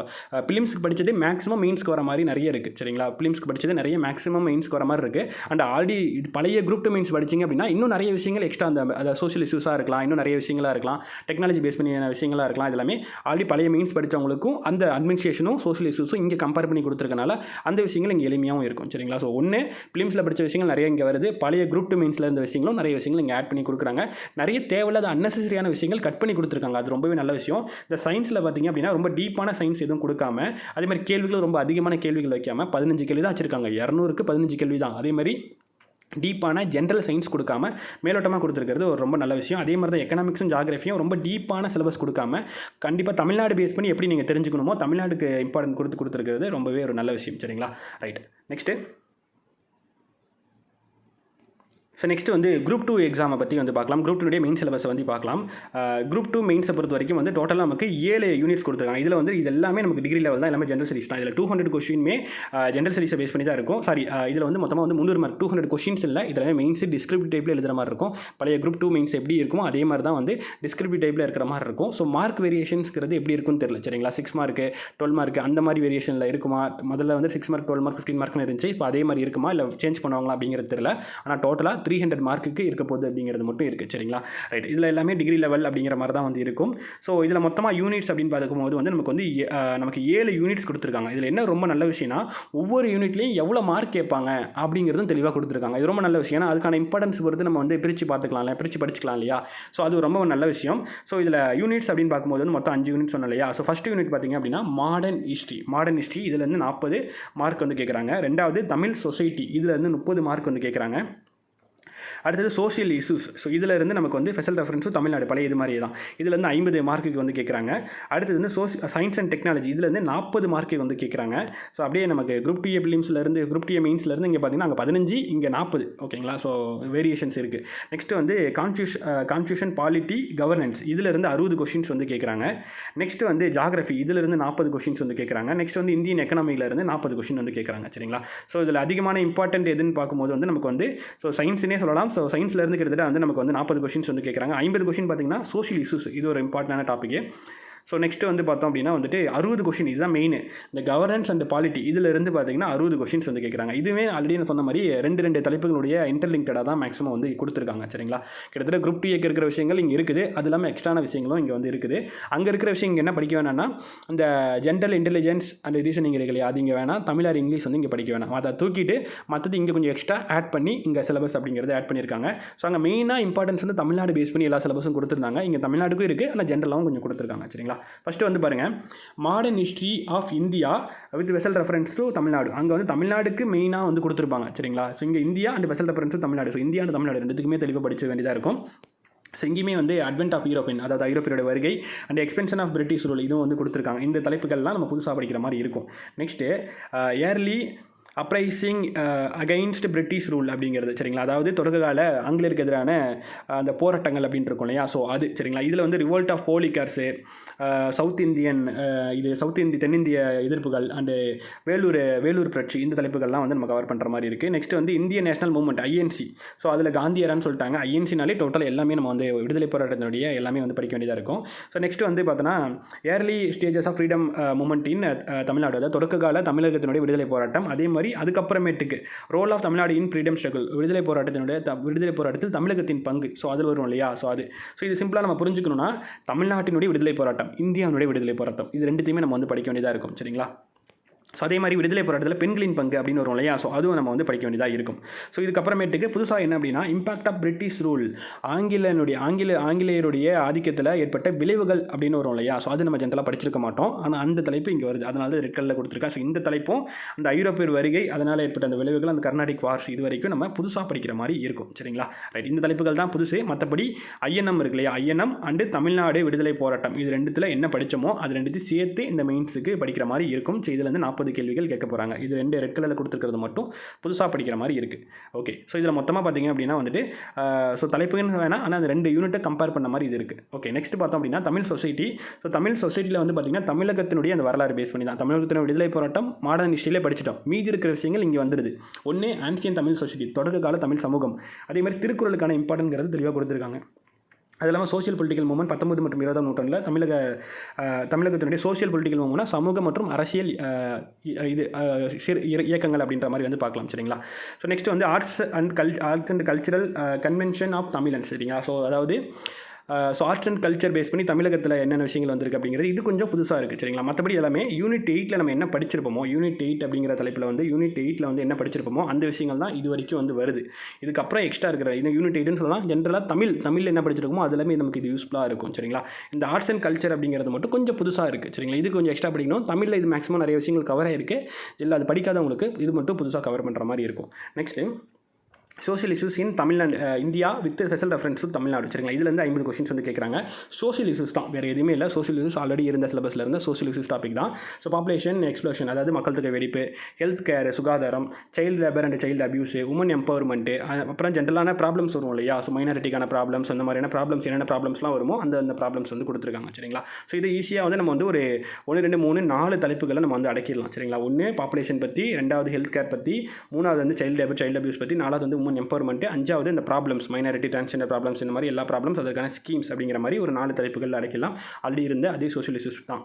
பிலிம்ஸ்க்கு படித்தது மேக்ஸிமம் மெயின்ஸ்க்கு வர மாதிரி நிறைய இருக்குது. சரிங்களா? பிலிம்ஸ்க்கு படித்தது நிறைய மேக்ஸிமம் மெயின்ஸ்க்கு வர மாதிரி இருக்குது. அண்ட் ஆல்ரெடி இது பழைய குரூப் 2 மெயின்ஸ் படிச்சிங்க அப்படின்னா இன்னும் நிறைய விஷயங்கள் எக்ஸ்ட்ரா அந்த சோஷியல் இஷ்யூஸாக இருக்கலாம், இன்னும் நிறைய விஷயங்களாக இருக்கலாம், டெக்னாலஜி பேஸ் பண்ணியான விஷயங்களாக இருக்கலாம். இதெல்லாமே ஆல்ரெடி பழைய மெயின்ஸ் படித்தவங்களுக்கும் அந்த அட்மினிஸ்ட்ரேஷனும் சோஷியல் இஷ்யூஸும் இங்கே கம்பேர் பண்ணி கொடுத்துருக்கனால அந்த விஷயங்கள் இங்கே எளிமையாகவும் இருக்கும். சரிங்களா? ஸோ ஒன்று பிலிம்ஸில் படித்த விஷயங்கள் நிறைய இங்கே வருது, பழைய குரூப் 2 மெயின்ஸில் இருந்த விஷயங்களும் நிறைய விஷயங்கள் இங்கே ஆட் பண்ணி கொடுக்குறாங்க. கொடுக்குறாங்க. நிறைய தேவையில்லாத அன்னெசரியான விஷயங்கள் கட் பண்ணி கொடுத்துருக்காங்க. அது ரொம்பவே நல்ல விஷயம். இந்த சயின்ஸில் பார்த்திங்க அப்படின்னா ரொம்ப டீப்பான சயின்ஸ் எதுவும் கொடுக்காம, அதே மாதிரி கேள்விகள் ரொம்ப அதிகமான கேள்விகள் வைக்காமல் 15 கேள்வி தான் வச்சுருக்காங்க. 200க்கு 15 கேள்வி தான். அதே மாதிரி டீப்பான ஜென்ரல் சயின்ஸ் கொடுக்காம மேலோட்டமாக கொடுத்துருக்கிறது ஒரு ரொம்ப நல்ல விஷயம். அதே மாதிரி தான் எக்கனாமிக்ஸும் ஜாகிரஃபியும் ரொம்ப டீப்பான சிலபஸ் கொடுக்காம கண்டிப்பாக தமிழ்நாடு பேஸ் பண்ணி எப்படி நீங்கள் தெரிஞ்சுக்கணுமோ தமிழ்நாட்டுக்கு இம்பார்ட்டன்ட் கொடுத்துருக்கிறது ரொம்பவே ஒரு நல்ல விஷயம். சரிங்களா, ரைட். நெக்ஸ்ட்டு ஸோ நெக்ஸ்ட் வந்து குரூப் 2 எக்ஸாமை பற்றி வந்து பார்க்கலாம். குரூப் 2 மெயின் சிலபஸை வந்து பார்க்கலாம். குரூப் 2 மெயின்ஸை பொறுத்த வரைக்கும் வந்து டோட்டலாக நமக்கு 7 யூனிட்ஸ் கொடுத்துருக்காங்க. இதில் வந்து இது எல்லாமே நமக்கு டிகிரி லெவல் தான், எல்லாமே ஜென்ரல் ஸ்டடீஸ் தான். இதில் 200 கொஸ்டினுமே ஜென்ரல் ஸ்டடீஸை பேஸ் பண்ணி தான் இருக்கும். இதில் வந்து மொத்தமாக வந்து 300 மார்க், 200 கொஸ்டின்ஸ் இல்லை. இதில் மெயின்ஸ் டிஸ்கிரிப்டிவ் டைப்பில் எழுதுகிற மாதிரி இருக்கும். பழைய குரூப் 2 மெயின்ஸ் எப்படி இருக்குமோ அதே மாதிரி தான் வந்து டிஸ்கிரிப்டிவ் டைப்பில் இருக்கிற மாதிரி இருக்கும். ஸோ மார்க் வேரியேஷன்ஸ்கிறது எப்படி இருக்குன்னு தெரியல. சரிங்களா, 6 மார்க்கு 12 மார்க்கு அந்த மாதிரி வேரியேஷனில் இருக்குமா? முதல்ல வந்து 6 மார்க் 12 மார்க் 15 மார்க்னு இருந்துச்சு. இப்போ அதே மாதிரி இருக்குமா இல்லை சேஞ்ச் பண்ணுவாங்களா அப்படிங்கிறது தெரியல. ஆனால் டோட்டலாக 300 மார்க்குக்கு இருக்க போகுது அப்படிங்கிறது மட்டும் இருக்குது. சரிங்களா, ரைட். இதில் எல்லாமே டிகிரி லெவல் அப்படிங்கிற மாதிரி தான் வந்து இருக்கும். ஸோ இதில் மொத்தமாக யூனிட்ஸ் அப்படின்னு பார்க்கும்போது வந்து நமக்கு 7 யூனிட்ஸ் கொடுத்துருக்காங்க. இதில் என்ன ரொம்ப நல்ல விஷயம்னா ஒவ்வொரு யூனிட்லையும் எவ்வளோ மார்க் கேட்பாங்க அப்படிங்கிறதும் தெளிவாக கொடுத்துருக்காங்க. இது ரொம்ப நல்ல விஷயம். ஏன்னா அதுக்கான இம்பார்ட்டன்ஸ் பொறுத்து நம்ம வந்து பிரித்து பார்த்துக்கலாம், பிரித்து படிச்சுக்கலாம் இல்லையா. ஸோ அது ரொம்ப நல்ல விஷயம். ஸோ இதில் யூனிட்ஸ் அப்படின்னு பார்க்கும்போது வந்து மொத்தம் 5 யூனிட் சொன்னோம் இல்லையா. ஸோ ஃபஸ்ட் யூனிட் பார்த்திங்க அப்படின்னா மாடர்ன் ஹிஸ்ட்ரி இதுலேருந்து 40 மார்க் வந்து கேட்குறாங்க. ரெண்டாவது தமிழ் சொசைட்டி இதுலேருந்து 30 மார்க் வந்து கேட்குறாங்க. அடுத்தது சோஷியல் இஷ்யூஸ். ஸோ இதில் இருந்து நமக்கு வந்து ஸ்பெஷல் ரெஃபரன்ஸும் தமிழ்நாடு பழைய இது மாதிரி தான். இதுலேருந்து 50 மார்க்குக்கு வந்து கேட்குறாங்க. அடுத்தது வந்து சயின்ஸ் அண்ட் டெக்னாலஜி இதுலேருந்து 40 மார்க்கு வந்து கேட்குறாங்க. ஸோ அப்படியே நமக்கு குரூப் டி பிலிம்ஸ்லேருந்து குரூப் டி மெயின்ஸ்லேருந்து இங்கே பார்த்தீங்கன்னா அங்கே 15 இங்கே 40. ஓகேங்களா, ஸோ வேரியேஷன்ஸ் இருக்குது. நெக்ஸ்ட்டு வந்து கான்ஸ்டியூஷன் பாலிட்டி கவர்னன்ஸ் இதிலேருந்து 60 கொஷின்ஸ் வந்து கேட்குறாங்க. நெக்ஸ்ட்டு வந்து ஜாகிரஃபி இதிலேருந்து 40 கொஷின்ஸ் வந்து கேட்குறாங்க. நெக்ஸ்ட் வந்து இந்தியன் எக்கனாமியிலேருந்து 40 கொஷின் வந்து கேட்குறாங்க. சரிங்களா, ஸோ இதில் அதிகமான இம்பார்ட்டன்ட் எதுன்னு பார்க்கும்போது வந்து நமக்கு வந்து சயின்ஸ்னே சொல்லலாம். ஸோ சயின்ஸ்லேருந்து கிட்டத்தட்ட வந்து நமக்கு வந்து 40 கொஷின்ஸ் வந்து கேட்குறாங்க. 50 கொஷின் பார்த்தீங்கன்னா சோஷியல் இஷ்யூஸ் இது ஒரு இம்பார்ட்டன்டான டாப்பிக்கு. ஸோ நெக்ஸ்ட்டு வந்து பார்த்தோம் அப்படின்னா வந்துட்டு 60 கொஷின் இதுதான் மெயின். இந்த கவர்னன்ஸ் அண்ட் பாலிட்டி இதிலிருந்து பார்த்தீங்கன்னா 60 கொஷின்ஸ் வந்து கேட்குறாங்க. இதுவே ஆல்ரெடி நான் சொன்ன மாதிரி 2 தலைப்புகளுடைய இன்டர்லிங்க்டாக தான் மேக்ஸிமம் வந்து கொடுத்துருக்காங்க. சரிங்களா, கிட்டத்தட்ட குரூப் 2 இருக்கிற விஷயங்கள் இங்கே இருக்குது. அது இல்லாமல் எக்ஸ்ட்ரான விஷயங்களும் இங்கே வந்து இருக்குது. அங்கே இருக்கிற விஷயம் இங்கே என்ன படிக்க வேணாம்னா அந்த ஜென்ரல் இன்டெலிஜென்ஸ் அண்ட் ரீசனிங் இருக்கு இல்லையா, அது இங்கே வேணாம். தமிழ் ஆர் இங்கிலீஷ் வந்து இங்கே படிக்க வேணாம். அதை தூக்கிட்டு மற்றது இங்கே கொஞ்சம் எக்ஸ்ட்ரா ஆட் பண்ணி இங்கே சிலபஸ் அப்படிங்கிறது ஆட் பண்ணியிருக்காங்க. ஸோ அங்கே மெயினாக இம்பார்ட்டன்ஸ் வந்து தமிழ்நாடு பேஸ் பண்ணி எல்லா சிலபஸும் கொடுத்துருந்தாங்க. இங்கே தமிழ்நாடுக்கும் இருக்குது, ஆனால் ஜென்ரலாகவும் கொஞ்சம் கொடுத்துருக்காங்க. சரிங்களா, ஃபஸ்ட்டு வந்து modern history of India with special reference to Tamil Nadu. அங்கே வந்து தமிழ்நாடுக்கு மெயினாக வந்து கொடுத்துருப்பாங்க. சரிங்களா, ஸோ இங்கே India and special reference to Tamil Nadu. So India and Tamil Nadu ரெண்டுத்துக்குமே தெளிவாக படிக்க வேண்டியதாக இருக்கும். ஸோ இங்கேயுமே வந்து அட்வென்ட் ஆஃப் யூரோப்பியன் அதாவது ஐரோப்பியரோட வருகை and expansion of British rule இதுவும் வந்து கொடுத்துருக்காங்க. இந்த தலைப்புகள்லாம் நம்ம புதுசாக படிக்கிற மாதிரி இருக்கும். Next early uprising against British rule அப்படிங்கிறது. சரிங்களா, அதாவது தொடக்ககால ஆங்கிலேயருக்கு எதிரான அந்த போராட்டங்கள் அப்படின்னு இருக்கும் இல்லையா. ஸோ அது சரிங்களா, இதில் வந்து ரிவோல்ட் ஆஃப் போலிகார்ஸு, சவுத் இந்தியன் தென்னிந்திய எதிர்ப்புகள் அண்டு வேலூர் புரட்சி இந்த தலைப்புகள்லாம் வந்து நம்ம கவர் பண்ணுற மாதிரி இருக்குது. நெக்ஸ்ட் வந்து Indian national movement INC. So அதில் காந்தியரான்னு சொல்லிட்டாங்க. ஐஎன்சினாலே டோட்டல் எல்லாமே நம்ம வந்து விடுதலை போராட்டத்தினுடைய எல்லாமே வந்து படிக்க வேண்டியதாக இருக்கும். ஸோ நெக்ஸ்ட் வந்து பார்த்தோன்னா early stages of freedom movement in Tamil Nadu, அதாவது தொடக்ககால தமிழகத்தினுடைய விடுதலை போராட்டம். அதே மாதிரி அதுக்கப்புறமேட்டுக்கு role of Tamil Nadu in freedom struggle விடுதலை போராட்டத்தில் தமிழகத்தின் பங்கு. ஸோ அது வரும் இல்லையா. ஸோ இது சிம்பிளாக நம்ம புரிஞ்சுக்கணும்னா தமிழ்நாட்டினுடைய விடுதலை போராட்டம், இந்தியாவுடைய விடுதலை போராட்டம், இது ரெண்டுத்தையுமே நம்ம வந்து படிக்க வேண்டியதாக இருக்கும். சரிங்களா, ஸோ அதே மாதிரி விடுதலை போராட்டத்தில் பெண்களின் பங்கு அப்படின்னு வரும் இல்லையா. ஸோ அதுவும் நம்ம வந்து படிக்க வேண்டியதாக இருக்கும். ஸோ இதுக்கப்புறமேட்டுக்கு புதுசாக என்ன அப்படின்னா இம்பாக்ட் ஆஃப் பிரிட்டிஷ் ரூல் ஆங்கிலேயருடைய ஆதிக்கத்தில் ஏற்பட்ட விளைவுகள் அப்படின்னு வரும் இல்லையா. ஸோ அது நம்ம ஜென்ரலாக படிச்சிருக்க மாட்டோம், ஆனால் அந்த தலைப்பு இங்கே வருது, அதனால ரெட் கலரில் கொடுத்துருக்கேன். ஸோ இந்த தலைப்பும் அந்த ஐரோப்பியர் வருகை அதனால் ஏற்பட்ட அந்த விளைவுகள், அந்த கர்நாடிக் வார்ஸ் இது வரைக்கும் நம்ம புதுசாக படிக்கிற மாதிரி இருக்கும். சரிங்களா, ரைட். இந்த தலைப்புகள் தான் புதுசு. மற்றபடி ஐஎன்எம் இருக்கு இல்லையா, ஐஎன்எம் அண்டு தமிழ்நாடு விடுதலை போராட்டம் இது ரெண்டுத்தில் என்ன படித்தோமோ அது ரெண்டுத்தையும் சேர்த்து இந்த மெயின்ஸுக்கு படிக்கிற மாதிரி இருக்கும். ஸோ இதில் வந்து 40 கேள்விகள் கேட்க போகிறாங்க. இது 2 ரெட் கலரில் கொடுத்துருக்கிறது மட்டும் புதுசாக படிக்கிற மாதிரி இருக்குது. ஓகே, ஸோ இதில் மொத்தமாக பார்த்தீங்க அப்படின்னா வந்துட்டு ஸோ தலைப்புன்னு வேணால், ஆனால் அந்த 2 யூனிட்டை கம்பேர் பண்ண மாதிரி இது இருக்குது. ஓகே, நெக்ஸ்ட் பார்த்தோம் அப்படின்னா தமிழ் சொசைட்டி. ஸோ தமிழ் சொசைட்டியில் வந்து பார்த்திங்கன்னா தமிழகத்தினுடைய அந்த வரலாறு பேஸ் பண்ணி தான் தமிழகத்தினுடைய விடுதலை போராட்டம் மாடர்ன் ஹிஸ்ட்ரியிலே படிச்சிட்டோம். மீதி இருக்கிற விஷயங்கள் இங்கே வந்துடுது. ஒன்று ஆன்சியன் தமிழ் சொசைட்டி தொடக்க கால தமிழ் சமூகம், அதே மாதிரி திருக்குறளுக்கான இம்பார்ட்டன்கிறது தெளிவாக கொடுத்துருக்காங்க. அது இல்லாமல் சோஷியல் பொலிட்டிக்கல் மூவ்மெண்ட் 19 மற்றும் 20ஆம் நூற்றாண்டில் தமிழகத்தினுடைய சோஷியல் பொலிட்டிக்கல் மூவ்மெண்ட் சமூக மற்றும் அரசியல் இயக்கங்கள் அப்படின்ற மாதிரி வந்து பார்க்கலாம். சரிங்களா, ஸோ நெக்ஸ்ட் வந்து arts and cultural convention of தமிழன். சரிங்களா, ஸோ அதாவது so arts and culture base பண்ணி தமிழகத்தில் என்னென்ன விஷயங்கள் வந்திருக்கு அப்படிங்கிறது இது கொஞ்சம் புதுசாக இருக்குது சரிங்களா. மற்றபடி எல்லாமே யூனிட் 8ல் நம்ம என்ன படிச்சிருப்போமோ, யூனிட் 8 அப்படிங்கிற தலைப்பில் வந்து யூனிட் 8ல் வந்து என்ன படிச்சிருப்போமோ அந்த விஷயங்கள் தான் இது வரைக்கும் வந்து வருது. இதுக்கப்புறம் எக்ஸ்ட்ரா இருக்கிற இந்த யூனிட் 8ன்னு சொல்லலாம். ஜென்ரலாக தமிழில் என்ன படிச்சிருக்கோமோ அது எல்லாமே நமக்கு இது யூஸ்ஃபுல்லாக இருக்கும் சரிங்களா. இந்த ஆர்ட்ஸ் அண்ட் கல்ச்சர் அப்படிங்கிறது மட்டும் கொஞ்சம் புதுசாக இருக்குது சரிங்களா. இது கொஞ்சம் எக்ஸ்ட்ரா படிக்கணும். தமிழில் இது மேக்ஸிமம் நிறைய விஷயங்கள் கவர் ஆகிருக்கு. இல்லை அது படிக்காதவங்களுக்கு இது மட்டும் புதுசாக கவர் பண்ணுற மாதிரி இருக்கும். Next social issues in Tamil Nadu India with special reference to Tamil Nadu சரிங்களா. இதுலேருந்து 50 கொஸ்டின்ஸ் வந்து கேட்குறாங்க. சோஷியல் இஷ்யூஸ் தான், வேறு எதுவுமே இல்லை. சோஷியல் இஷ்யூஸ் ஆல்ரெடி இருந்த சிலபஸில் இருந்த சோஷியல் இஷ்யூஸ் டாபிக் தான். ஸோ பாப்புலேஷன் எக்ஸ்ப்ளோஷன், அதாவது மக்கள் தொகை வெடிப்பு, ஹெல்த் கேர் சுகாதாரம், child labour and child abuse, woman empowerment, அப்புறம் ஜென்ரலான ப்ராப்ளம்ஸ் வரும் இல்லையா. ஸோ மைனாரிட்டிக்கான ப்ராப்ளம்ஸ், அந்த மாதிரியான ப்ராப்ளம்ஸ் என்னென்ன ப்ராப்ளம்ஸ்லாம் வருமோ அந்த ப்ராப்ளம்ஸ் வந்து கொடுத்துருக்காங்க சரிங்களா. ஸோ இது ஈஸியாக வந்து நம்ம வந்து ஒரு 1 2 3 4 தலைப்புகளை நம்ம வந்து அடக்கிடலாம் சரிங்களா. 1 பாப்புலேஷன் பற்றி, 2வது ஹெல்த் கேர் பற்றி, 3வது வந்து சைல்டு லேபர் சைல்டு அபியூஸ் பற்றி, 4வது வந்து உமன் எம்பவர்மெண்ட், 5வது இந்த ப்ராப்ளம்ஸ் மைனாரிட்டி டிரான்ஸ்ஜெண்டர் ப்ராப்ளம்ஸ், இந்த மாதிரி எல்லா ப்ராப்ளம்ஸ் அதற்கான ஸ்கீம்ஸ் அப்படிங்கிற மாதிரி ஒரு 4 தலைப்புகள் அடைக்கலாம். ஆல்ரெடி இருந்த அதே சோஷியல் இஷ்யூஸ் தான்.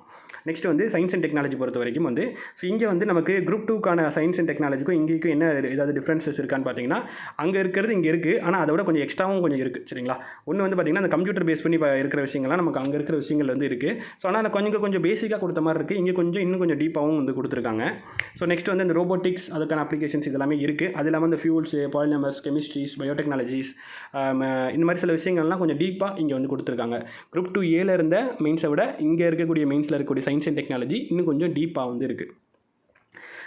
நெக்ஸ்ட் வந்து சயின்ஸ் அண்ட் டெக்னாலஜி பொறுத்த வரைக்கும் வந்து ஸோ இங்கே வந்து நமக்கு குரூப் 2க்கான சயின்ஸ் அண்ட் டெக்னாலஜிக்கும் இங்கேக்கும் என்ன ஏதாவது டிஃப்ரென்சஸ் இருக்கான்னு பார்த்தீங்கன்னா, அங்கே இருக்கிறது இங்கே இருக்குது, ஆனால் அதை விட கொஞ்சம் எக்ஸ்ட்ராவும் கொஞ்சம் இருக்குது சரிங்களா. ஒன்று வந்து பார்த்திங்கன்னா அந்த கம்ப்யூட்டர் பேஸ் பண்ணி இருக்கிற விஷயங்கள்லாம் நமக்கு அங்கே இருக்கிற விஷயங்கள் வந்து இருக்குது. ஸோ ஆனால் கொஞ்சம் பேசிக்காக கொடுத்த மாதிரி இருக்குது. இங்கே இன்னும் கொஞ்சம் டீப்பாகவும் வந்து கொடுத்துருக்காங்க. ஸோ நெக்ஸ்ட் வந்து இந்த ரோபோட்டிக்ஸ் அதுக்கான அப்ளிகேஷன்ஸ் இதெல்லாமே இருக்குது. அது இல்லாமல் இந்த ஃபியூல்ஸ், பாலிமர்ஸ், கெமிஸ்ட்ரிஸ், பயோடெக்னாலஜிஸ், இந்த மாதிரி சில விஷயங்கள்லாம் கொஞ்சம் டீப்பாக இங்கே வந்து கொடுத்துருக்காங்க. குரூப் 2Aல இருந்த மெயின்ஸை விட இங்கே இருக்கக்கூடிய மெயின்ஸில் இருக்கக்கூடிய சயின்ஸ் அண்ட் டெக்னாலஜி இன்னும் கொஞ்சம் டீப்பாக வந்து இருக்குது.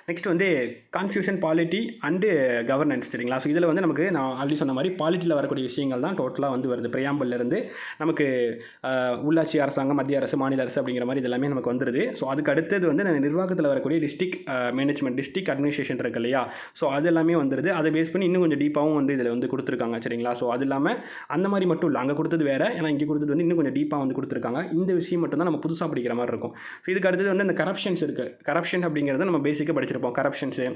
நெக்ஸ்ட் வந்து கான்ஸ்டியூஷன், பாலிட்டி அண்டு கவர்னன்ஸ் சரிங்களா. ஸோ இதில் வந்து நமக்கு நான் ஆல்ரெடி சொன்ன மாதிரி பாலிட்டியில் வரக்கூடிய விஷயங்கள் தான் டோட்டலாக வந்து வருது. பிரியாம்பிள்லேருந்து நமக்கு உள்ளாட்சி அரசாங்கம், மத்திய அரசு, மாநில அரசு அப்படிங்கிற மாதிரி இதெல்லாமே நமக்கு வந்துடுது. ஸோ அதுக்கு அடுத்தது வந்து நிர்வாகத்தில் வரக்கூடிய டிஸ்ட்ரிக்ட் மேனேஜ்மெண்ட், டிஸ்ட்ரிக்ட் அட்மினிஸ்ட்ரேஷன் இருக்கு இல்லையா. ஸோ அது எல்லாமே வந்துடுது. அதை பேஸ் பண்ணி இன்னும் கொஞ்சம் டீப்பாகவும் வந்து இதில் வந்து கொடுத்துருக்காங்க சரிங்களா. ஸோ அது இல்லாமல் அந்த மாதிரி மட்டும் இல்லை, அங்கே கொடுத்தது வேறு, ஏன்னா இங்கே கொடுத்தது வந்து இன்னும் கொஞ்சம் டீப்பாக வந்து கொடுத்துருக்காங்க. இந்த விஷயம் மட்டும் தான் நம்ம புதுசாக படிக்கிற மாதிரி இருக்கும். ஸோ இதுக்கு அடுத்தது வந்து இந்த கரப்ஷன்ஸ் இருக்குது. கரப்ஷன் அப்படிங்கிறது நம்ம பேசிக்காக படிச்சிருப்போம். கரப்ஷன்ஸு,